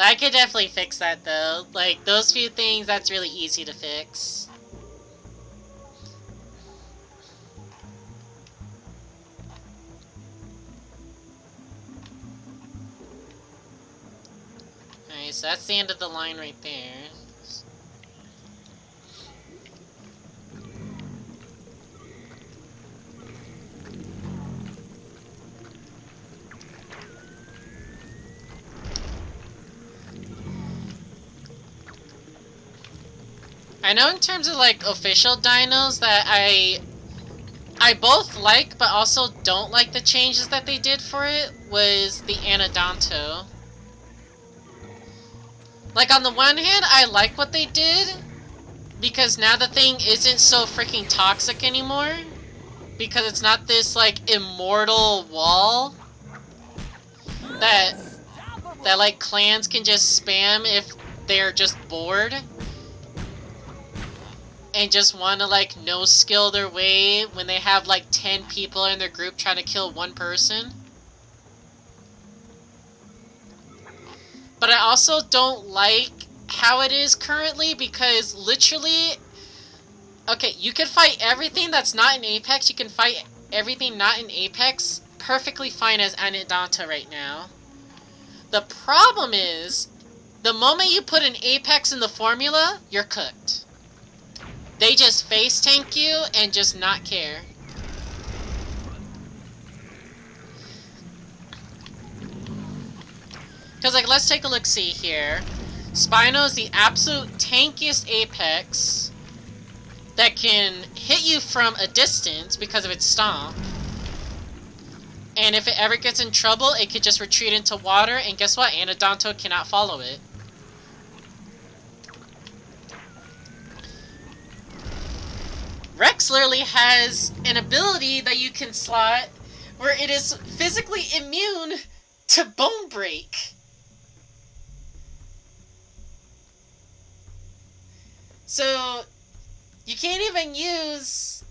I could definitely fix that though. Like, those few things, that's really easy to fix. Alright, so that's the end of the line right there. I know in terms of like official dinos that I both like but also don't like the changes that they did for it was the Anodonto. Like on the one hand, I like what they did because now the thing isn't so freaking toxic anymore because it's not this like immortal wall that like clans can just spam if they're just bored. And just want to, like, no-skill their way when they have, like, 10 people in their group trying to kill one person. But I also don't like how it is currently because literally... Okay, you can fight everything that's not in Apex. You can fight everything not in Apex perfectly fine as Anodonta right now. The problem is, the moment you put an Apex in the formula, you're cooked. They just face tank you and just not care. Because, like, let's take a look-see here. Spino is the absolute tankiest Apex that can hit you from a distance because of its stomp. And if it ever gets in trouble, it could just retreat into water, and guess what? Anodonto cannot follow it. Rex literally has an ability that you can slot where it is physically immune to bone break. So, you can't even use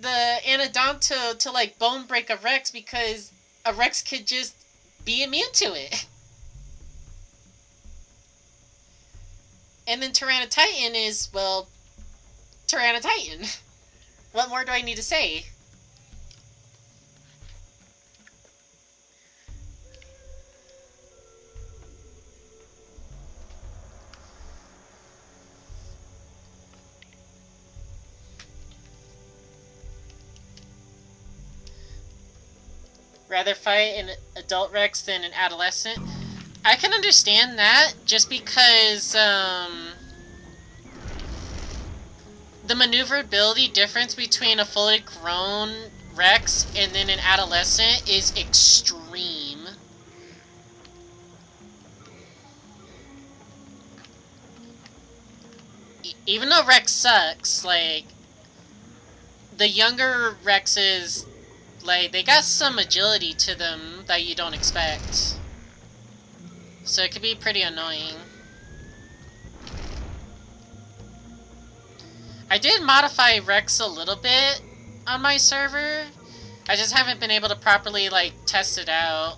the Anodonto to, like, bone break a Rex because a Rex could just be immune to it. And then Tyranitar is, well, Tyranitar. What more do I need to say? Rather fight an adult Rex than an adolescent? I can understand that, just because, the maneuverability difference between a fully grown Rex and then an adolescent is extreme. Even though Rex sucks, like, the younger Rexes, like, they got some agility to them that you don't expect. So it could be pretty annoying. I did modify Rex a little bit on my server. I just haven't been able to properly, like, test it out.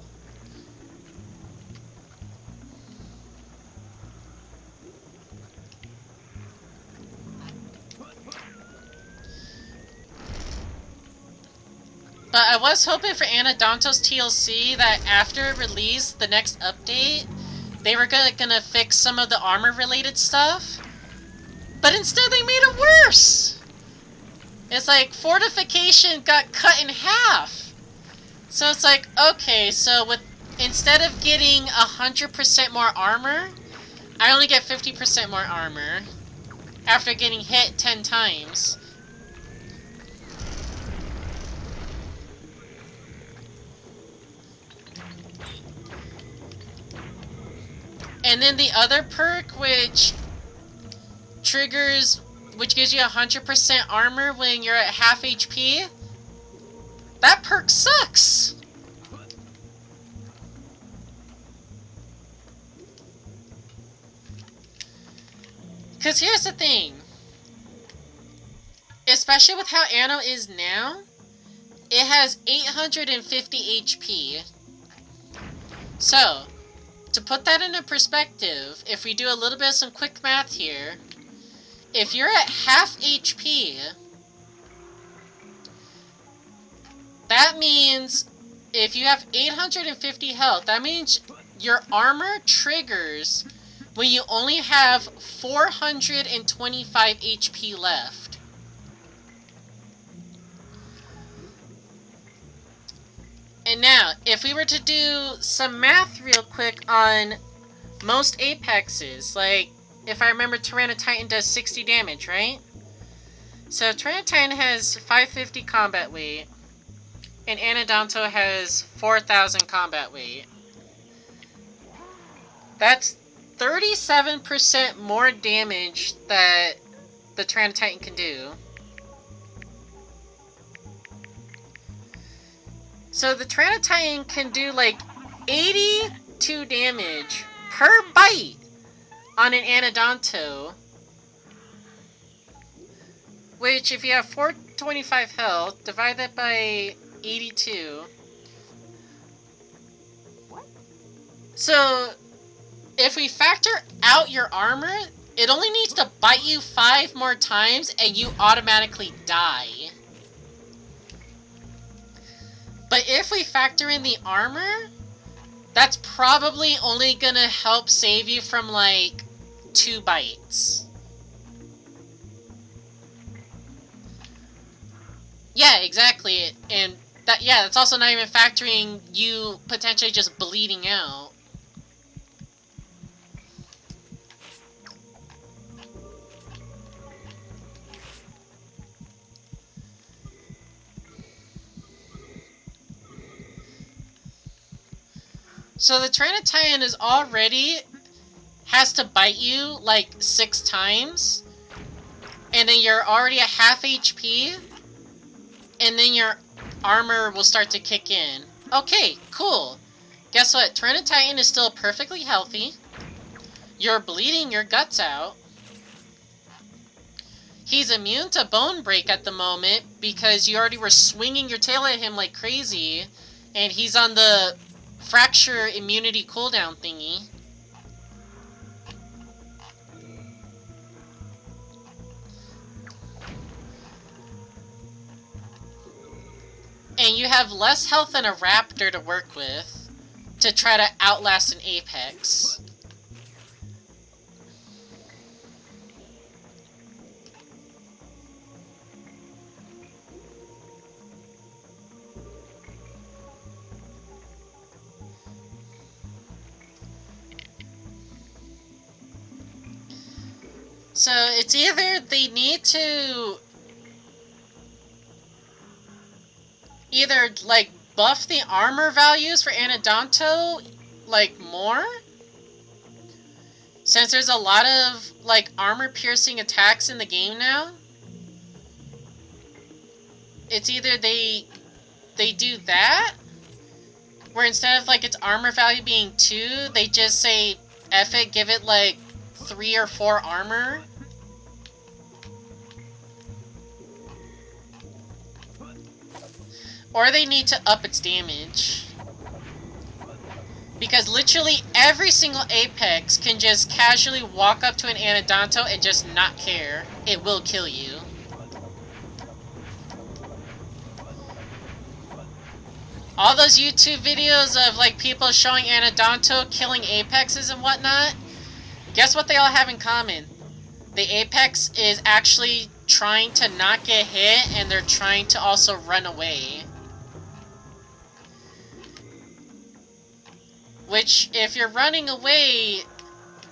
But I was hoping for Anodonto's TLC that after it released the next update, they were gonna fix some of the armor-related stuff. But instead they made it worse! It's like, fortification got cut in half! So it's like, okay, so with instead of getting 100% more armor, I only get 50% more armor after getting hit 10 times. And then the other perk, which gives you 100% armor when you're at half HP, that perk sucks! Because here's the thing. Especially with how Anno is now, it has 850 HP. So, to put that into perspective, if we do a little bit of some quick math here, if you're at half HP, that means if you have 850 health, that means your armor triggers when you only have 425 HP left. And now, if we were to do some math real quick on most Apexes, like, if I remember, Tyranitar does 60 damage, right? So Tyranitar has 550 combat weight, and Anodonto has 4,000 combat weight. That's 37% more damage that the Tyranitar can do. So the Tyranitar can do like 82 damage per bite on an Anodonto. Which, if you have 425 health, divide that by 82. What? So, if we factor out your armor, it only needs to bite you 5 more times and you automatically die. But if we factor in the armor, that's probably only gonna help save you from like 2 bites. Yeah, exactly. And that's also not even factoring you potentially just bleeding out. So the Tyranitar is already has to bite you like 6 times, and then you're already at half HP, and then your armor will start to kick in. Okay, cool. Guess what? Tyranitar is still perfectly healthy. You're bleeding your guts out. He's immune to Bone Break at the moment because you already were swinging your tail at him like crazy, and he's on the Fracture immunity cooldown thingy. And you have less health than a raptor to work with to try to outlast an Apex. So it's either they need to like buff the armor values for Anodonto like more, since there's a lot of like armor piercing attacks in the game now. It's either they do that, where instead of like its armor value being 2, they just say F it, give it like 3 or 4 armor. Or they need to up its damage. Because literally every single Apex can just casually walk up to an Anodonto and just not care. It will kill you. All those YouTube videos of like people showing Anodonto killing Apexes and whatnot, guess what they all have in common? The Apex is actually trying to not get hit, and they're trying to also run away. Which, if you're running away,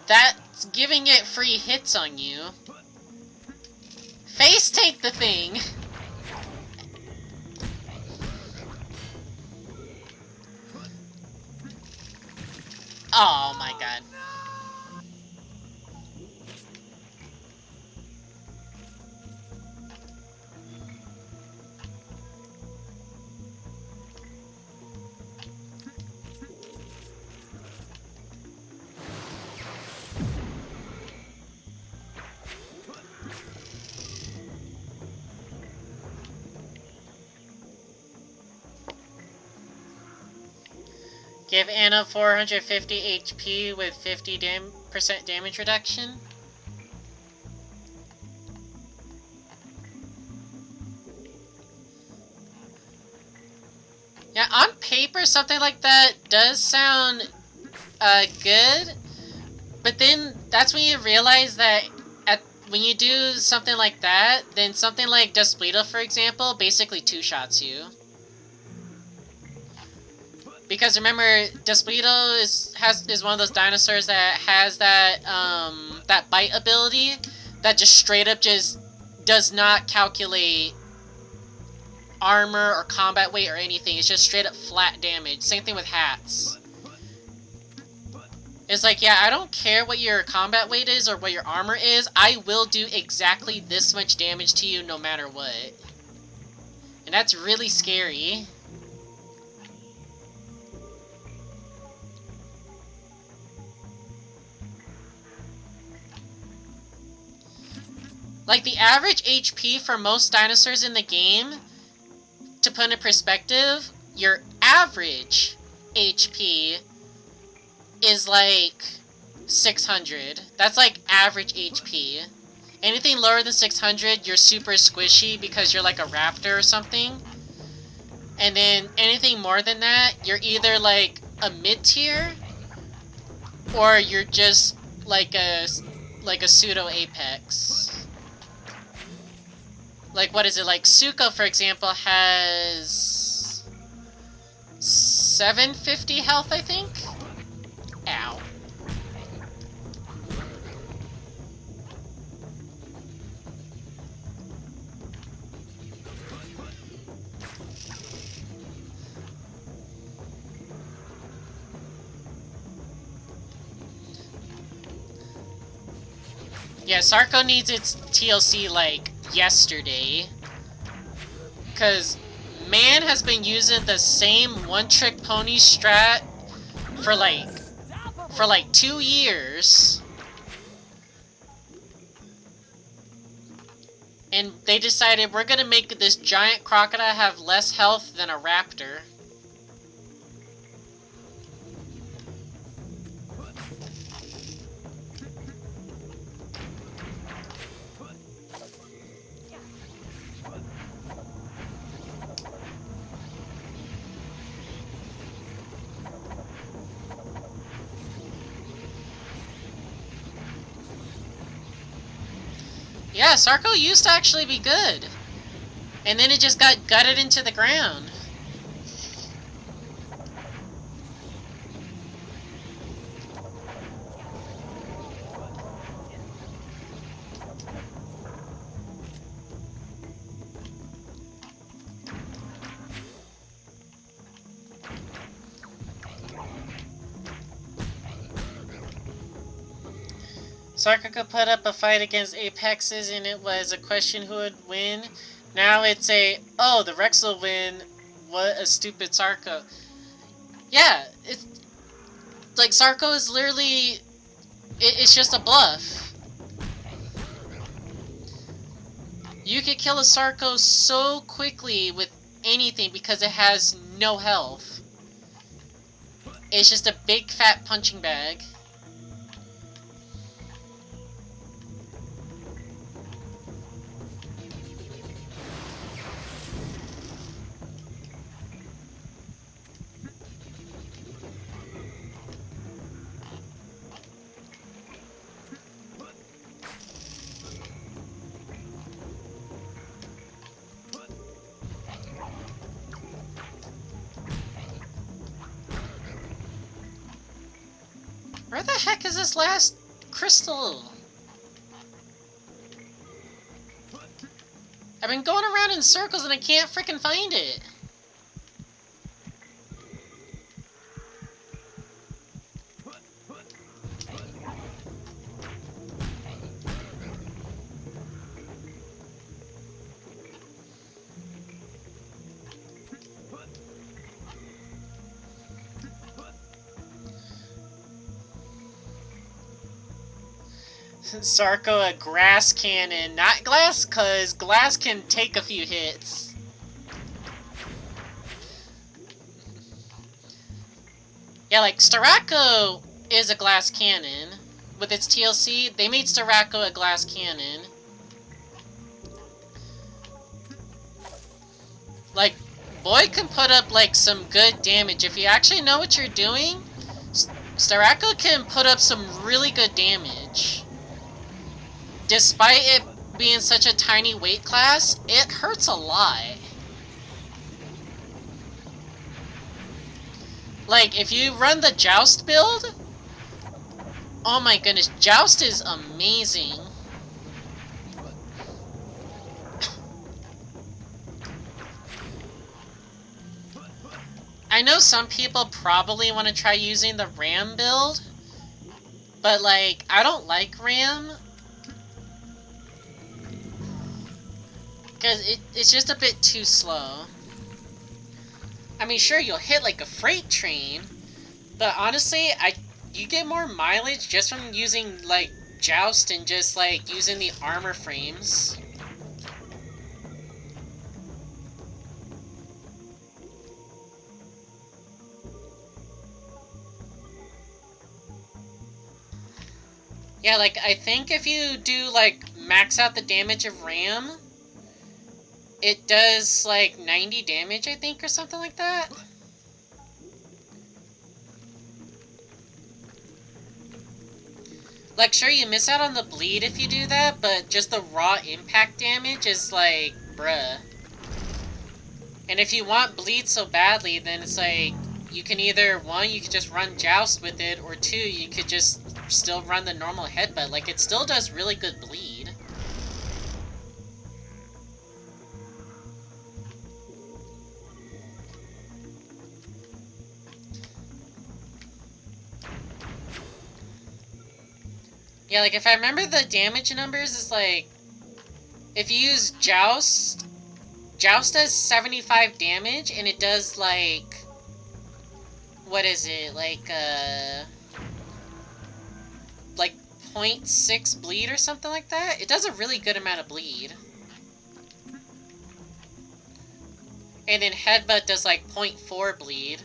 that's giving it free hits on you. Face take the thing! Oh my god. Give Anna 450 HP with 50% damage reduction. Yeah, on paper, something like that does sound good. But then that's when you realize that when you do something like that, then something like Despleto, for example, basically two-shots you. Because remember, Despleto is one of those dinosaurs that has that that bite ability that just straight up just does not calculate armor or combat weight or anything. It's just straight up flat damage. Same thing with hats. It's like, yeah, I don't care what your combat weight is or what your armor is. I will do exactly this much damage to you no matter what. And that's really scary. Like, the average HP for most dinosaurs in the game, to put in perspective, your average HP is like 600. That's like average HP. Anything lower than 600, you're super squishy because you're like a raptor or something. And then anything more than that, you're either like a mid-tier, or you're just like a pseudo-apex. Like, what is it? Like, Suko, for example, has 750 health, I think? Ow. Yeah, Sarco needs its TLC, like, yesterday. Because man has been using the same one-trick pony strat for like 2 years. And they decided we're gonna make this giant crocodile have less health than a raptor. Yeah, Sarco used to actually be good. And then it just got gutted into the ground. Sarco could put up a fight against Apexes and it was a question who would win. Now it's oh, the Rex will win. What a stupid Sarco. Yeah, it's like Sarco is literally, it's just a bluff. You could kill a Sarco so quickly with anything because it has no health. It's just a big fat punching bag. Where the heck is this last crystal? I've been going around in circles and I can't frickin' find it. Sarco a grass cannon, not glass, cause glass can take a few hits. Yeah, like, Starako is a glass cannon. With its TLC, they made Starako a glass cannon. Like, boy can put up, like, some good damage. If you actually know what you're doing, Starako can put up some really good damage. Despite it being such a tiny weight class, it hurts a lot. Like, if you run the Joust build, oh my goodness, Joust is amazing. I know some people probably want to try using the Ram build, but like, I don't like Ram. Because it's just a bit too slow. I mean, sure, you'll hit like a freight train, but honestly, you get more mileage just from using like Joust and just like using the armor frames. Yeah, like, I think if you do like max out the damage of Ram, it does like 90 damage, I think, or something like that. Like, sure, you miss out on the bleed if you do that, but just the raw impact damage is like, bruh. And if you want bleed so badly, then it's like, you can either, one, you could just run Joust with it, or two, you could just still run the normal headbutt. Like, it still does really good bleed. Yeah, like, if I remember the damage numbers, it's like, if you use Joust, Joust does 75 damage, and it does, like, what is it, like 0.6 bleed or something like that? It does a really good amount of bleed. And then Headbutt does, like, 0.4 bleed.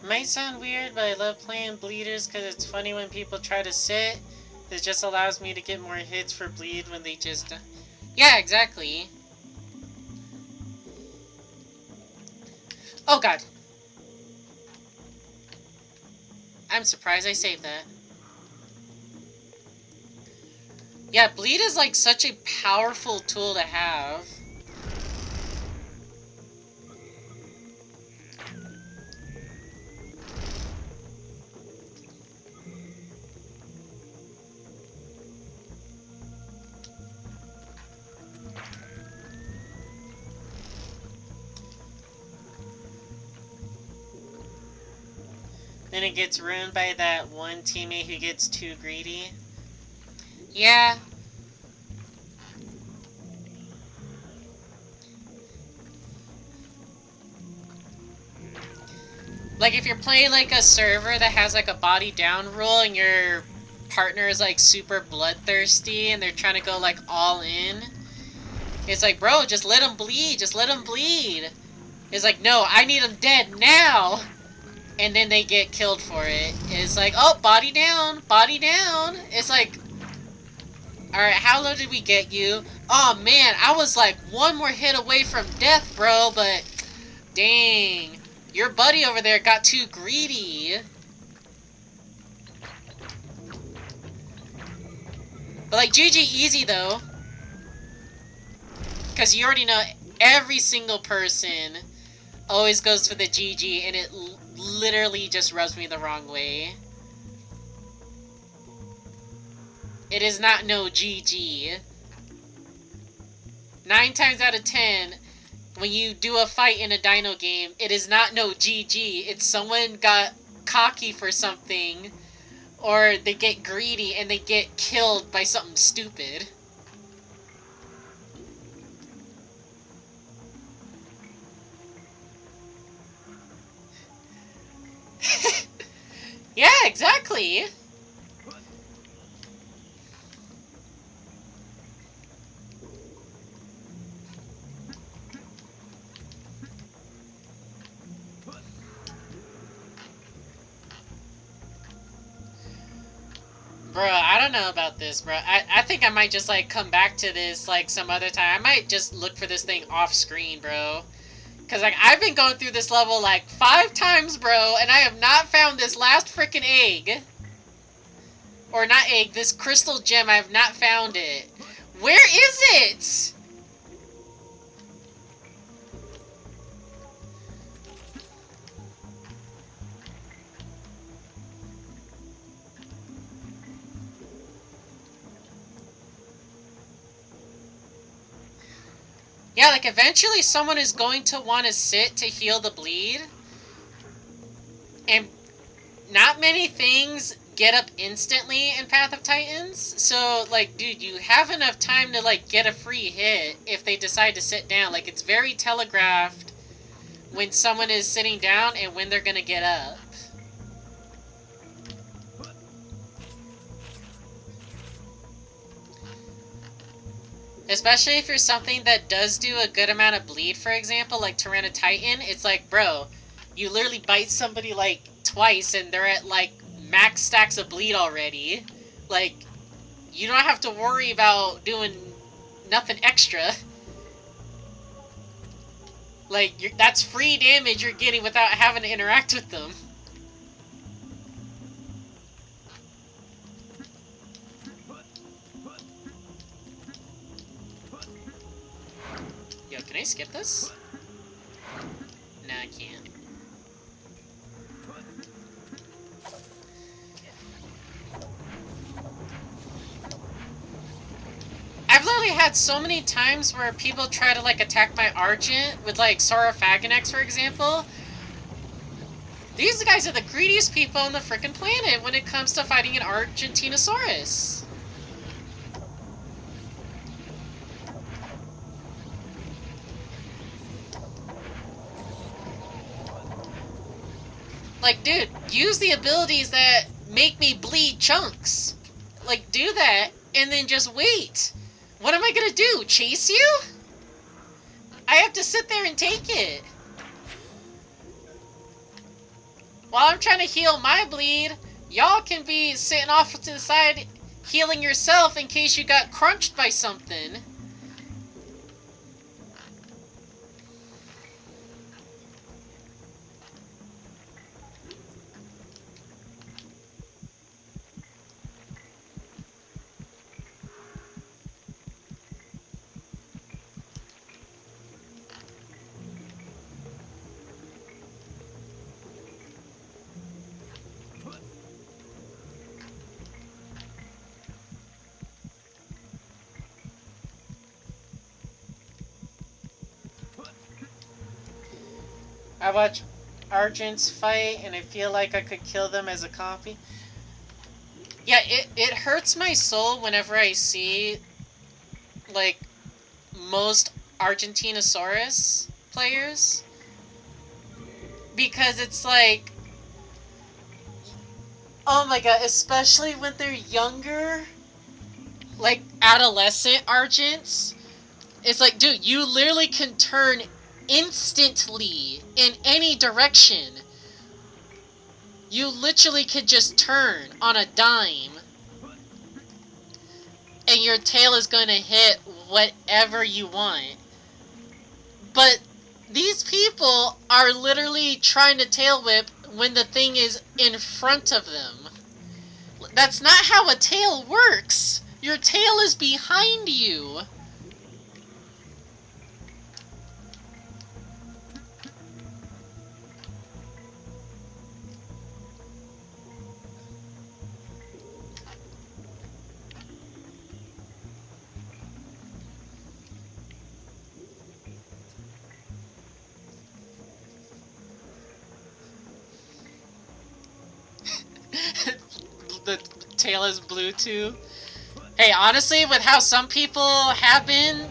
Might sound weird, but I love playing bleeders because it's funny when people try to sit. It just allows me to get more hits for bleed when they just... Yeah, exactly. Oh god. I'm surprised I saved that. Yeah, bleed is like such a powerful tool to have. Then it gets ruined by that one teammate who gets too greedy. Yeah. Like, if you're playing, like, a server that has, like, a body down rule and your partner is, like, super bloodthirsty and they're trying to go, like, all in, it's like, bro, just let him bleed. Just let him bleed. It's like, no, I need him dead now. And then they get killed for it. It's like, oh, body down, body down. It's like, alright, how low did we get you? Oh, man, I was like one more hit away from death, bro, but dang. Your buddy over there got too greedy. But, like, GG easy, though. Because you already know every single person always goes for the GG, and it literally just rubs me the wrong way. It is not no GG. 9 times out of 10, when you do a fight in a dino game, it is not no GG. It's someone got cocky for something, or they get greedy and they get killed by something stupid. Yeah, exactly. Bro, I don't know about this, bro. I think I might just, like, come back to this, like, some other time. I might just look for this thing off screen, bro. Because, like, I've been going through this level, like, 5 times, bro, and I have not found this last freaking egg. Or not egg, this crystal gem. I have not found it. Where is it? Yeah, like, eventually someone is going to want to sit to heal the bleed. And not many things get up instantly in Path of Titans. So, like, dude, you have enough time to, like, get a free hit if they decide to sit down. Like, it's very telegraphed when someone is sitting down and when they're gonna get up. Especially if you're something that does do a good amount of bleed, for example, like Tyranitar, it's like, bro, you literally bite somebody, like, twice and they're at, like, max stacks of bleed already. Like, you don't have to worry about doing nothing extra. Like, that's free damage you're getting without having to interact with them. Yo, can I skip this? No, I can't. I've literally had so many times where people try to, like, attack my Argent with, like, Saurophagonex, for example. These guys are the greediest people on the frickin' planet when it comes to fighting an Argentinosaurus. Like, dude, use the abilities that make me bleed chunks. Like, do that, and then just wait. What am I gonna do? Chase you? I have to sit there and take it. While I'm trying to heal my bleed, y'all can be sitting off to the side healing yourself in case you got crunched by something. I watch Argents fight, and I feel like I could kill them as a copy. Yeah, it hurts my soul whenever I see, like, most Argentinosaurus players. Because it's like, oh my god, especially when they're younger, like, adolescent Argents. It's like, dude, you literally can turn instantly in any direction. You literally could just turn on a dime and your tail is going to hit whatever you want. But these people are literally trying to tail whip when the thing is in front of them. That's not how a tail works. Your tail is behind you. Taylor's Bluetooth. Hey, honestly, with how some people have been,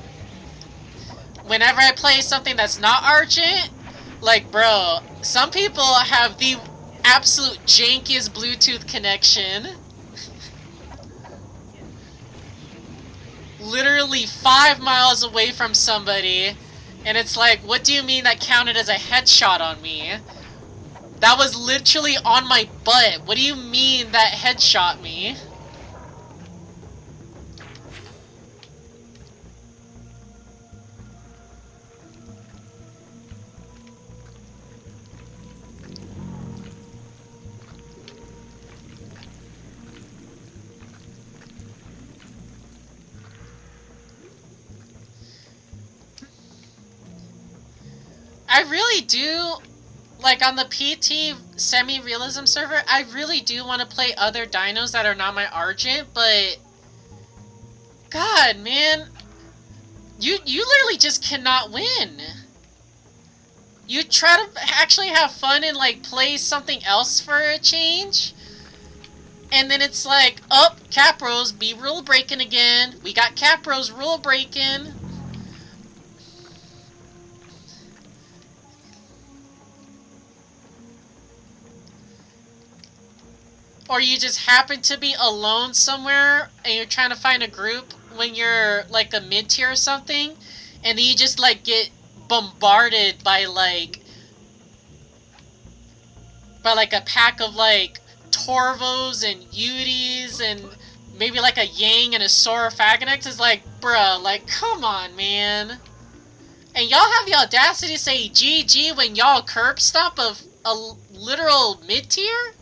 whenever I play something that's not Argent, like, bro, some people have the absolute jankiest Bluetooth connection. Literally 5 miles away from somebody, and it's like, what do you mean that counted as a headshot on me? That was literally on my butt. What do you mean that headshot me? I really do, like on the PT semi-realism server, I really do want to play other dinos that are not my Argent, but God, man, you literally just cannot win. You try to actually have fun and like play something else for a change, and then it's like, oh, Capros be rule breaking again. We got Capros rule breaking. Or you just happen to be alone somewhere and you're trying to find a group when you're like a mid-tier or something, and then you just like get bombarded by like a pack of like Torvos and Utis and maybe like a Yang and a Saurophagonex. Is like, bruh, like, come on, man. And y'all have the audacity to say GG when y'all curb stomp a literal mid-tier?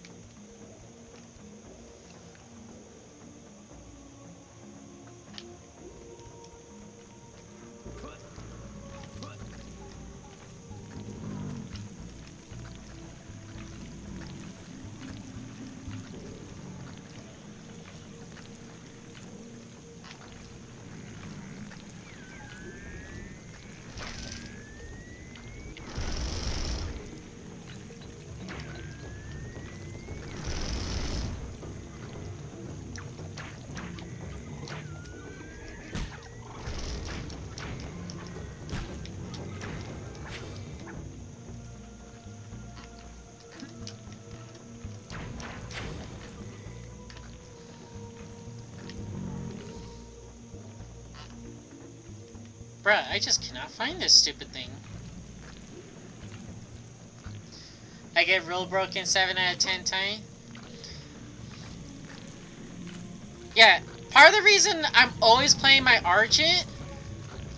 Bruh, I just cannot find this stupid thing. I get rule broken 7 out of 10 times. Yeah, part of the reason I'm always playing my Argent,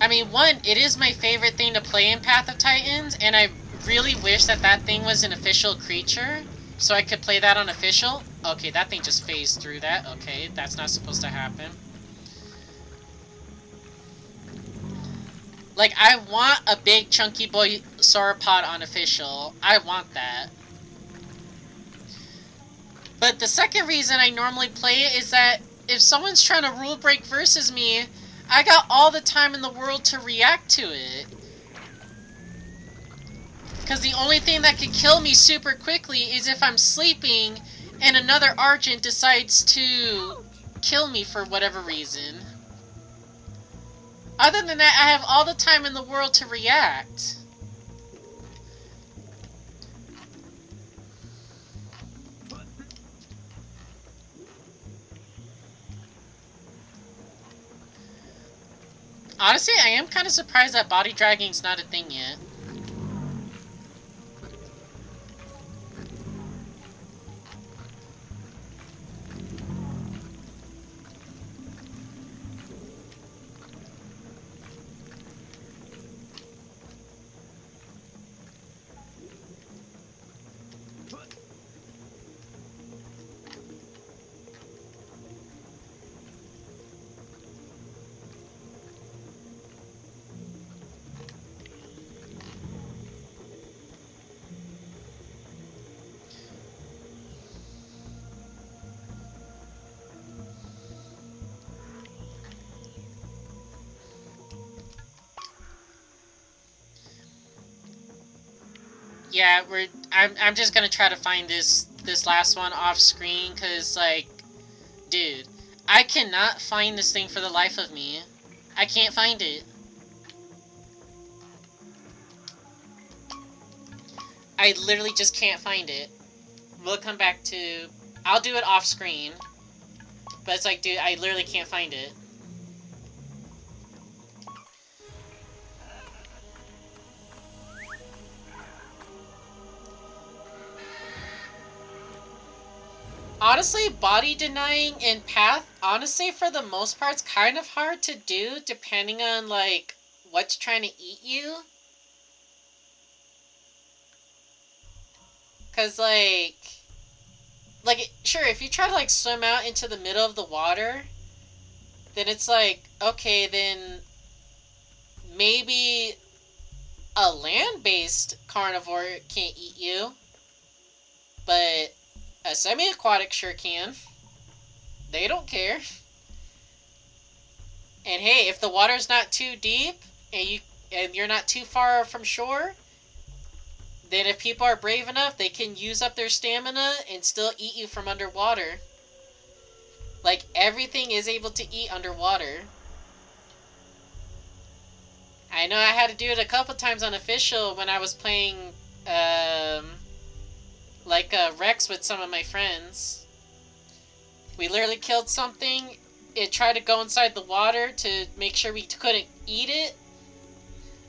I mean, one, it is my favorite thing to play in Path of Titans, and I really wish that that thing was an official creature, so I could play that on official. Okay, that thing just phased through that. Okay, that's not supposed to happen. Like, I want a big chunky boy sauropod on official. I want that. But the second reason I normally play it is that if someone's trying to rule break versus me, I got all the time in the world to react to it. Because the only thing that could kill me super quickly is if I'm sleeping and another Argent decides to kill me for whatever reason. Other than that, I have all the time in the world to react. Honestly, I am kind of surprised that body dragging's not a thing yet. Yeah, I'm just gonna try to find this last one off screen, cause like Dude, I cannot find this thing for the life of me. I can't find it. I literally just can't find it. We'll come back to... I'll do it off screen. But it's like, dude, I literally can't find it. Honestly, body denying in Path, honestly, for the most part, it's kind of hard to do depending on, like, what's trying to eat you. Because, like, sure, if you try to, like, swim out into the middle of the water, then it's like, okay, then maybe a land-based carnivore can't eat you, but a semi-aquatic sure can. They don't care. And hey, if the water's not too deep and you're not too far from shore, then if people are brave enough, they can use up their stamina and still eat you from underwater. Like, everything is able to eat underwater. I know I had to do it a couple times on official when I was playing Rex with some of my friends. We literally killed something. It tried to go inside the water to make sure we couldn't eat it.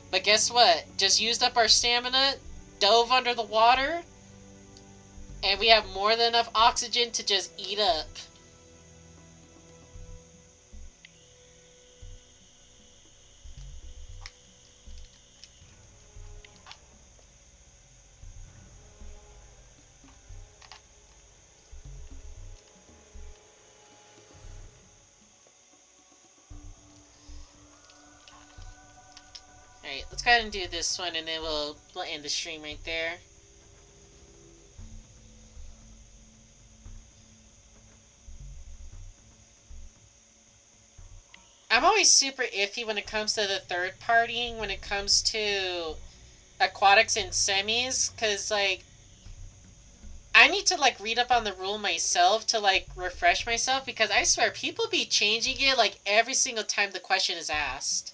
But guess what? Just used up our stamina, dove under the water, and we have more than enough oxygen to just eat up. Alright, let's go ahead and do this one, and then we'll end the stream right there. I'm always super iffy when it comes to the third partying, when it comes to aquatics and semis, because, like, I need to, like, read up on the rule myself to, like, refresh myself, because I swear, people be changing it, like, every single time the question is asked.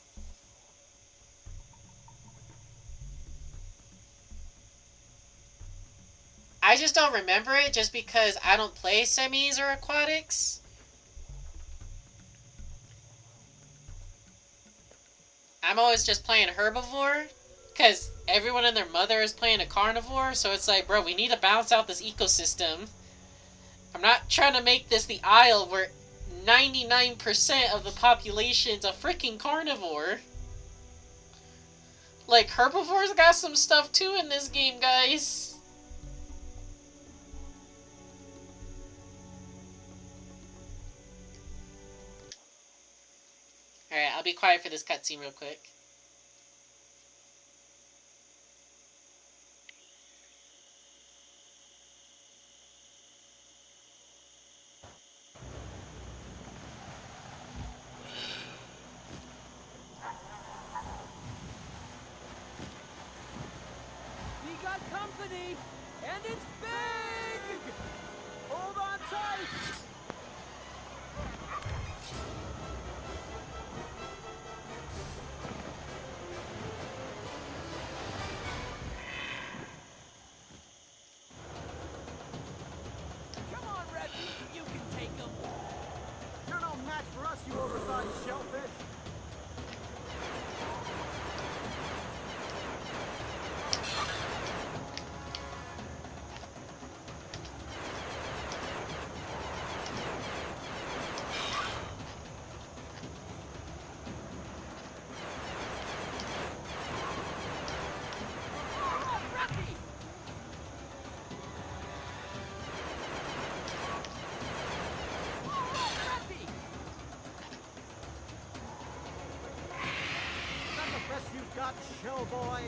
I just don't remember it just because I don't play semis or aquatics. I'm always just playing herbivore, because everyone and their mother is playing a carnivore, so it's like, bro, we need to balance out this ecosystem. I'm not trying to make this the Isle where 99% of the population's a freaking carnivore. Like, herbivores got some stuff too in this game, guys. Alright, I'll be quiet for this cutscene real quick. We got company, and it's big! Hold on tight! Come on, Reffy, you can take him! You're no match for us, you oversized shellfish. Reffy! Reffy! Is that the best you've got, showboy?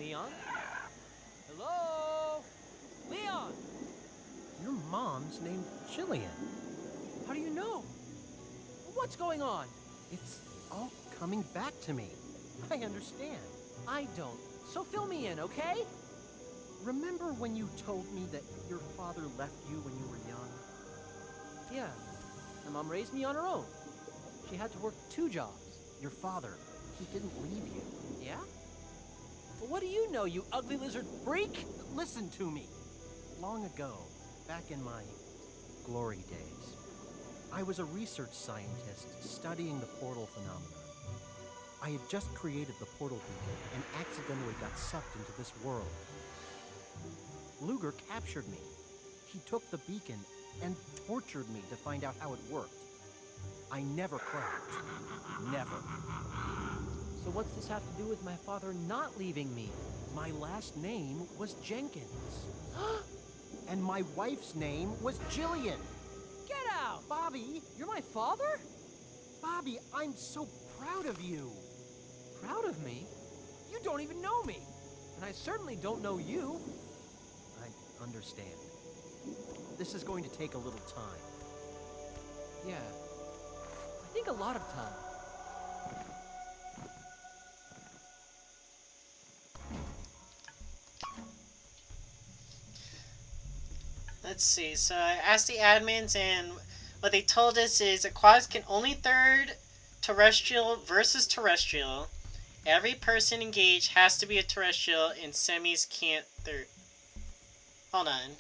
Leon? Hello? Leon! Your mom's named Jillian. How do you know? What's going on? It's all coming back to me. I understand. I don't. So fill me in, okay? Remember when you told me that your father left you when you were young? Yeah. My mom raised me on her own. She had to work 2 jobs. Your father, he didn't leave you. Yeah? Well, what do you know, you ugly lizard freak? Listen to me. Long ago, back in my glory days, I was a research scientist studying the portal phenomenon. I had just created the portal beacon and accidentally got sucked into this world. Luger captured me. He took the beacon and tortured me to find out how it worked. I never cracked. Never. So what's this have to do with my father not leaving me? My last name was Jenkins. And my wife's name was Jillian. Get out! Bobby! You're my father? Bobby, I'm so proud of you. Proud of me? You don't even know me. And I certainly don't know you. I understand. This is going to take a little time. Yeah. I think a lot of time. Let's see. So I asked the admins, and what they told us is aquatics can only third terrestrial versus terrestrial. Every person engaged has to be a terrestrial, and semis can't third. Hold on.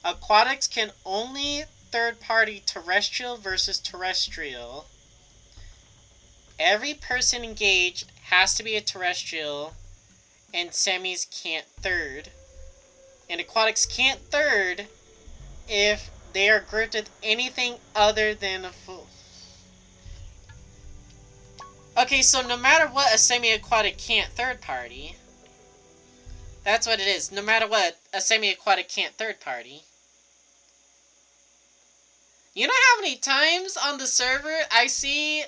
Aquatics can only third-party terrestrial versus terrestrial. Every person engaged has to be a terrestrial, and semis can't third. And aquatics can't third if they are grouped with anything other than a full. Okay, so no matter what, a semi-aquatic can't third party. That's what it is. No matter what, a semi-aquatic can't third party. You know how many times on the server I see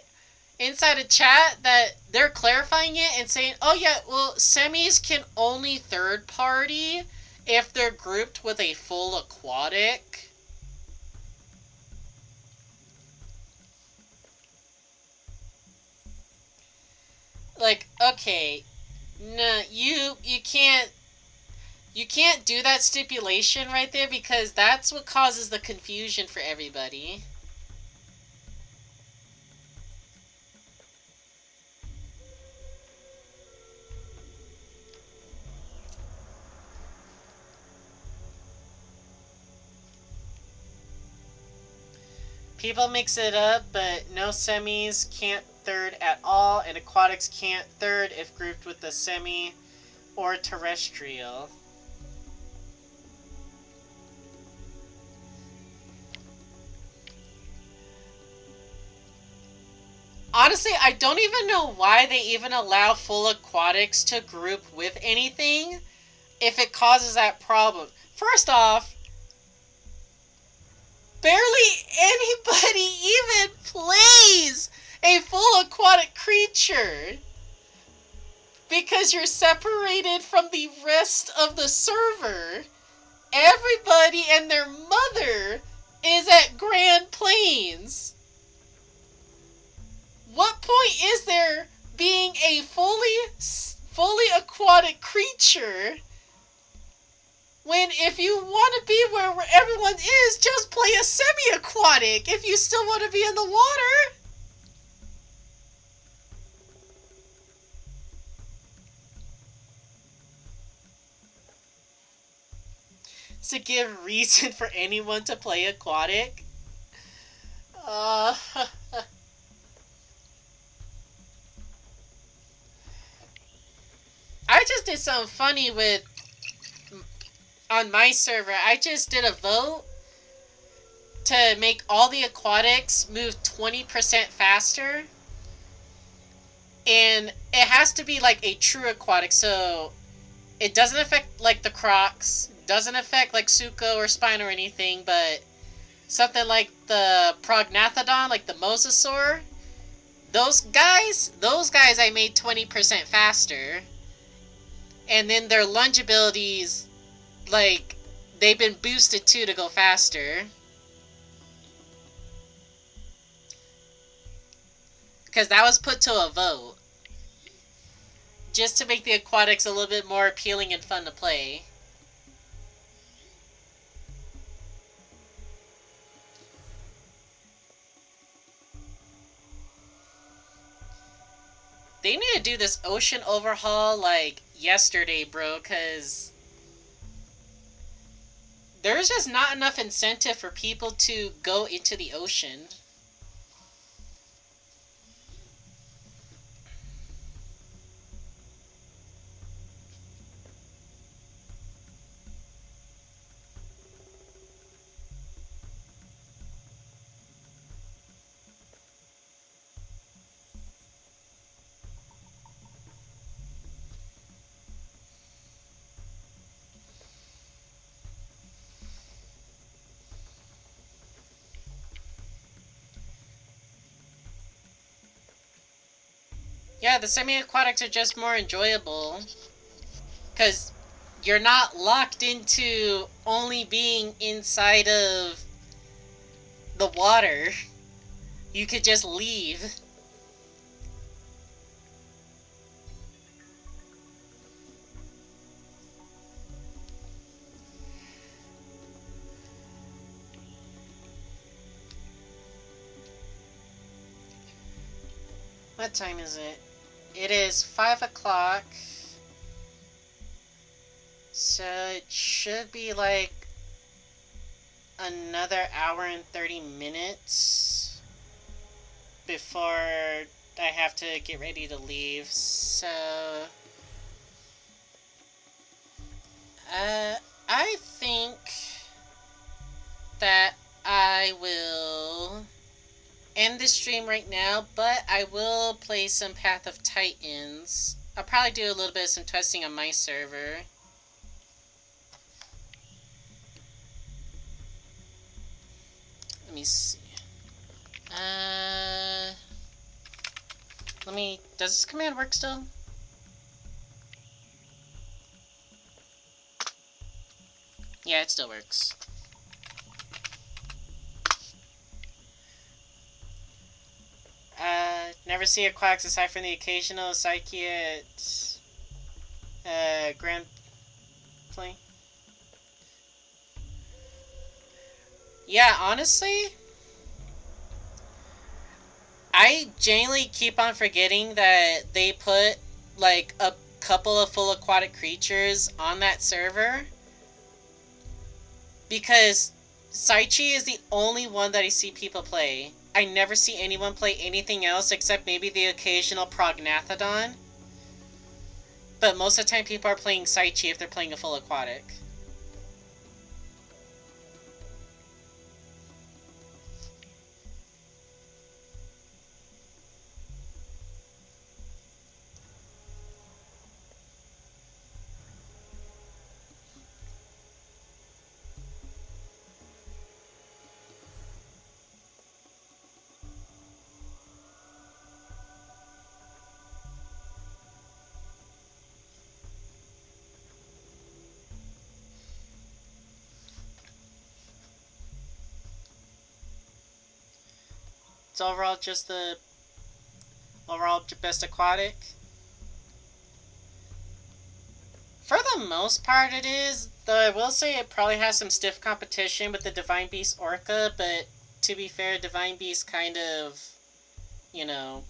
inside a chat that they're clarifying it and saying, oh yeah, well, semis can only third party if they're grouped with a full aquatic. Like, okay, no, you can't do that stipulation right there, because that's what causes the confusion for everybody. People mix it up, but no semis can't third at all, and aquatics can't third if grouped with a semi or terrestrial. Honestly, I don't even know why they even allow full aquatics to group with anything if it causes that problem. First off, barely anybody even plays a full aquatic creature because you're separated from the rest of the server. Everybody and their mother is at Grand Plains. What point is there being a fully aquatic creature when if you want to be where everyone is, just play a semi-aquatic if you still want to be in the water? To give reason for anyone to play aquatic? I just did something funny with, on my server, I just did a vote to make all the aquatics move 20% faster. And it has to be like a true aquatic, so it doesn't affect like the Crocs, doesn't affect like Suko or Spine or anything, but something like the Prognathodon, like the Mosasaur, those guys I made 20% faster. And then their lunge abilities, like, they've been boosted too to go faster. Because that was put to a vote. Just to make the aquatics a little bit more appealing and fun to play. They need to do this ocean overhaul, like, yesterday, bro, because there's just not enough incentive for people to go into the ocean. Yeah, the semi-aquatics are just more enjoyable. Because you're not locked into only being inside of the water. You could just leave. What time is it? It is 5 o'clock. So it should be like another hour and 30 minutes before I have to get ready to leave. So I think that I will end the stream right now, but I will play some Path of Titans. I'll probably do a little bit of some testing on my server. Let me see. Does this command work still? Yeah, it still works. Never see aquatics aside from the occasional Psyche at Grand Plane. Yeah, honestly, I genuinely keep on forgetting that they put like a couple of full aquatic creatures on that server. Because Saichi is the only one that I see people play. I never see anyone play anything else except maybe the occasional Prognathodon. But most of the time people are playing Saichi if they're playing a full aquatic. It's overall just the overall best aquatic. For the most part it is, though I will say it probably has some stiff competition with the Divine Beast Orca, but to be fair, Divine Beast kind of, you know,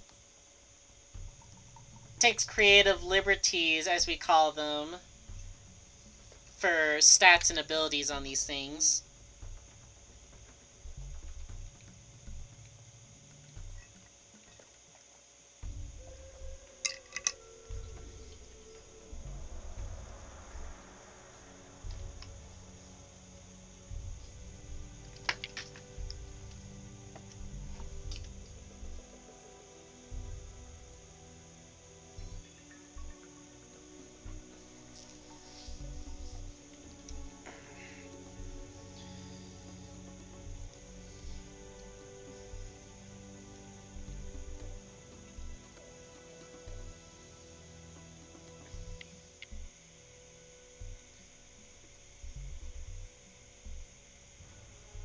takes creative liberties, as we call them, for stats and abilities on these things.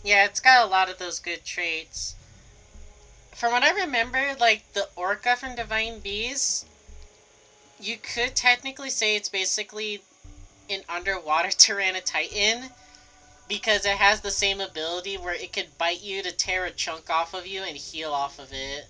Yeah, it's got a lot of those good traits. From what I remember, like the Orca from Divine Beast, you could technically say it's basically an underwater Tyranititan because it has the same ability where it could bite you to tear a chunk off of you and heal off of it.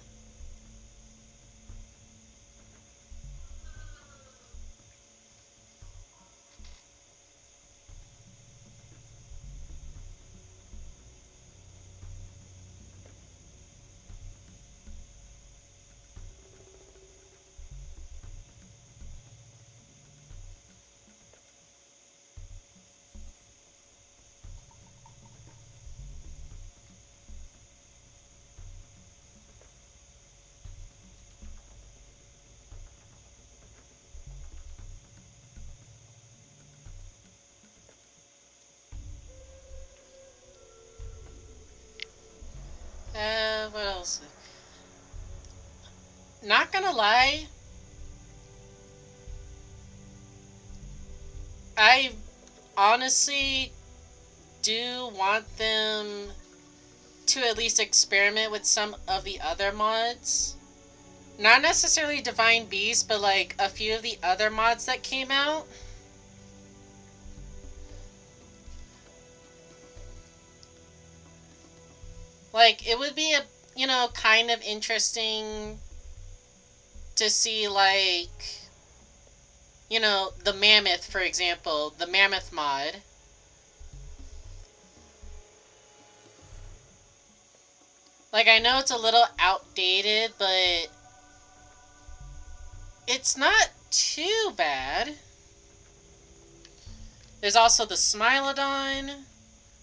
What else? Not gonna lie, I honestly do want them to at least experiment with some of the other mods. Not necessarily Divine Beast, but like a few of the other mods that came out. Like, it would be kind of interesting to see, like, the Mammoth, for example, the Mammoth mod. Like, I know it's a little outdated, but it's not too bad. There's also the Smilodon,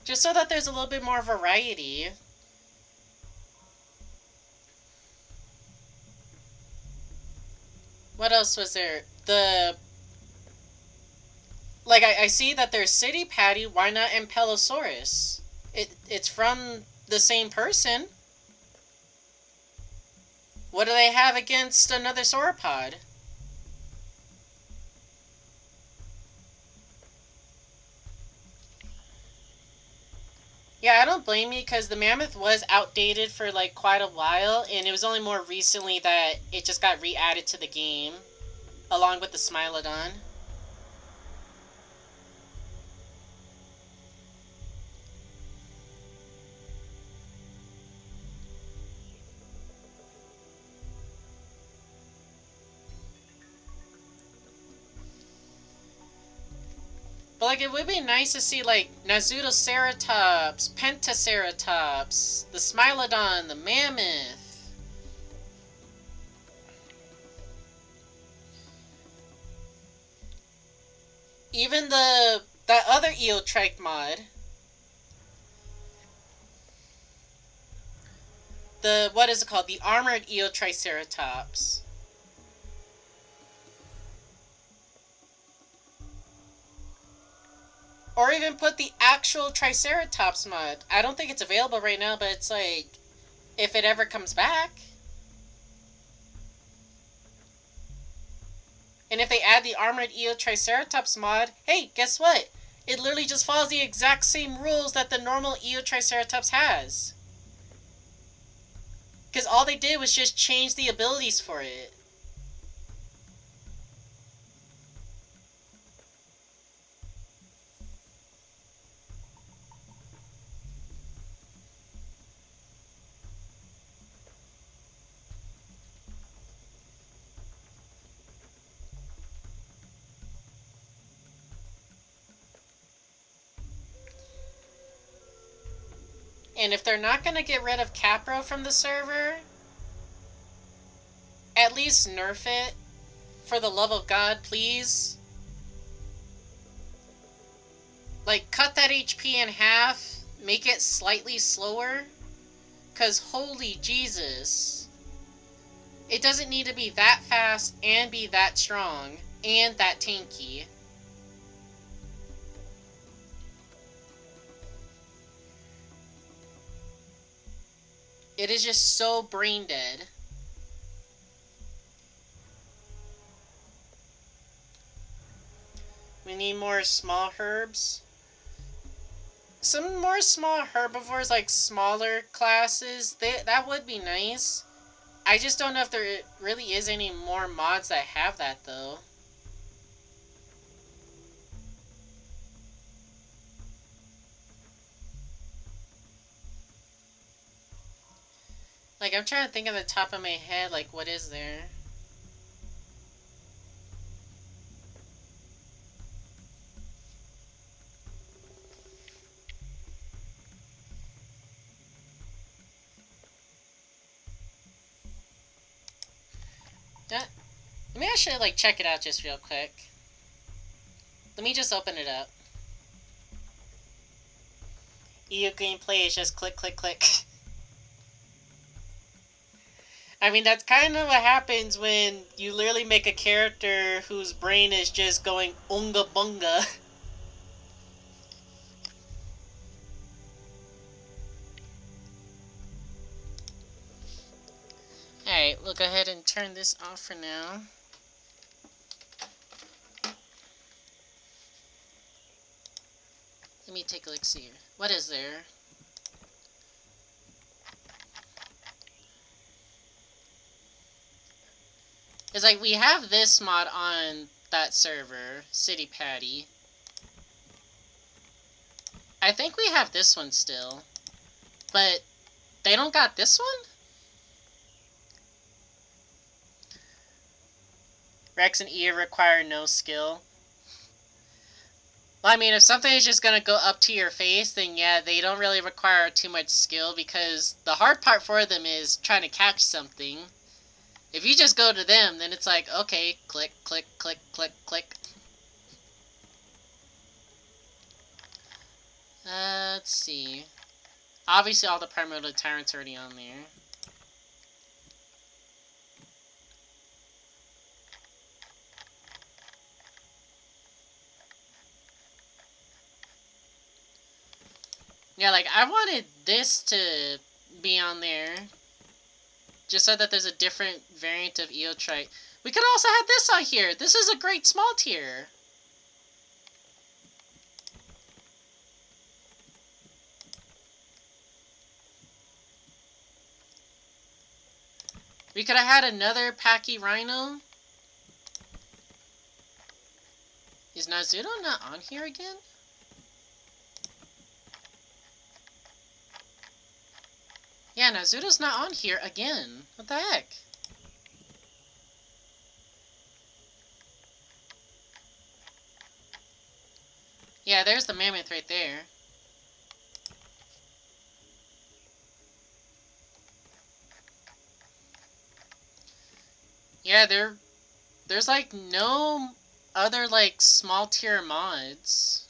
just so that there's a little bit more variety. What else was there? I see that there's City Patty, why not Ampelosaurus? It's from the same person. What do they have against another sauropod? Yeah, I don't blame you because the Mammoth was outdated for like quite a while, and it was only more recently that it just got re-added to the game, along with the Smilodon. But like, it would be nice to see like Nazutoceratops, Pentaceratops, the Smilodon, the Mammoth. Even that other Eotrike mod. What is it called? The Armored Eotriceratops. Or even put the actual Triceratops mod. I don't think it's available right now, but it's like, if it ever comes back. And if they add the Armored Eotriceratops mod, hey, guess what? It literally just follows the exact same rules that the normal Eotriceratops has. Because all they did was just change the abilities for it. And if they're not going to get rid of Capro from the server, at least nerf it. For the love of God, please. Like, cut that HP in half. Make it slightly slower. Because holy Jesus. It doesn't need to be that fast and be that strong. And that tanky. It is just so brain dead. We need more small herbs. some more small herbivores, like smaller classes, that would be nice. I just don't know if there really is any more mods that have that, though. Like, I'm trying to think of the top of my head, like, what is there? Maybe I should, like, check it out just real quick. Let me just open it up. EU gameplay is just click, click, click. I mean, that's kind of what happens when you literally make a character whose brain is just going unga bunga. Alright, we'll go ahead and turn this off for now. Let me take a look, see. What is there? It's like we have this mod on that server, City Patty. I think we have this one still. But they don't got this one? Rex and Ea require no skill. Well, I mean, if something is just gonna go up to your face, then yeah, they don't really require too much skill, because the hard part for them is trying to catch something. If you just go to them, then it's like, okay, click, click, click, click, click. Let's see. Obviously, all the Primordial Tyrants are already on there. Yeah, like, I wanted this to be on there. Just so that there's a different variant of Eotrite. We could also have this on here. This is a great small tier. We could have had another Pachyrhino. Is Nazuto not on here again? Yeah, Nazuto's not on here again. What the heck? Yeah, there's the mammoth right there. Yeah, there's like no other like small tier mods.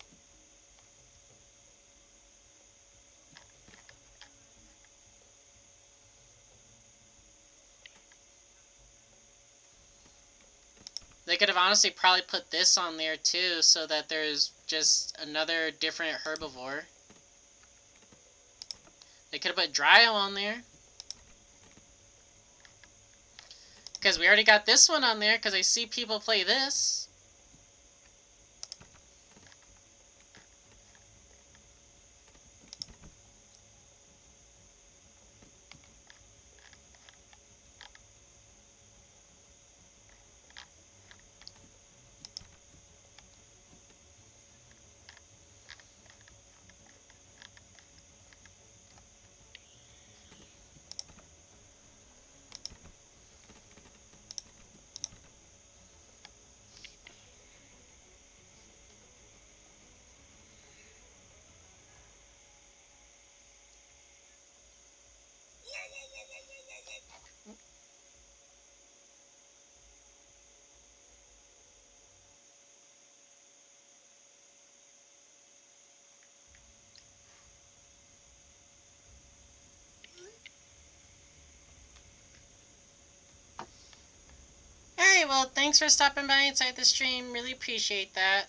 They could have honestly probably put this on there too, so that there's just another different herbivore. They could have put Dryo on there. Because we already got this one on there, because I see people play this. Alright, well, thanks for stopping by inside the stream. Really appreciate that.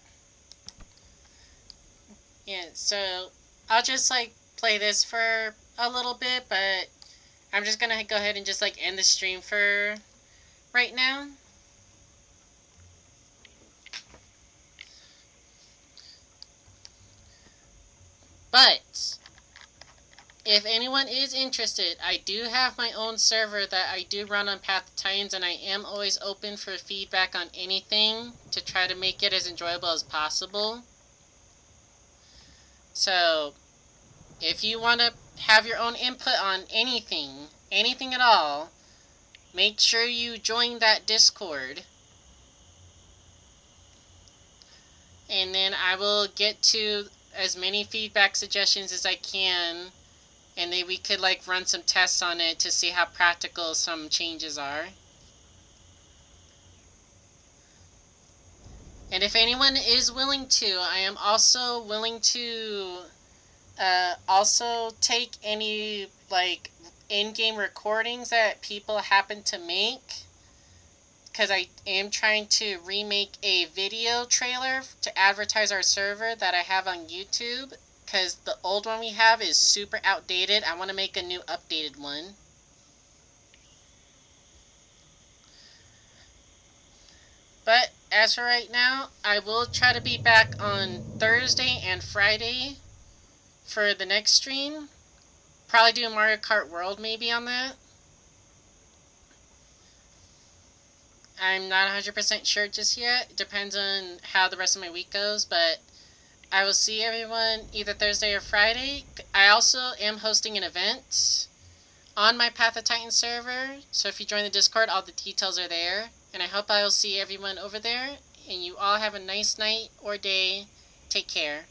Yeah, so I'll just, like, play this for a little bit, but I'm just gonna go ahead and just, like, end the stream for right now. But if anyone is interested, I do have my own server that I do run on Path of Titans, and I am always open for feedback on anything to try to make it as enjoyable as possible. So, if you want to have your own input on anything at all, make sure you join that Discord. And then I will get to as many feedback suggestions as I can. And then we could like run some tests on it to see how practical some changes are. And if anyone is willing to, I am also willing to also take any like in-game recordings that people happen to make. Because I am trying to remake a video trailer to advertise our server that I have on YouTube. Because the old one we have is super outdated. I want to make a new updated one. But as for right now, I will try to be back on Thursday and Friday for the next stream. Probably do Mario Kart World maybe on that. I'm not 100% sure just yet. It depends on how the rest of my week goes, but I will see everyone either Thursday or Friday. I also am hosting an event on my Path of Titans server, so if you join the Discord, all the details are there. And I hope I will see everyone over there, and you all have a nice night or day. Take care.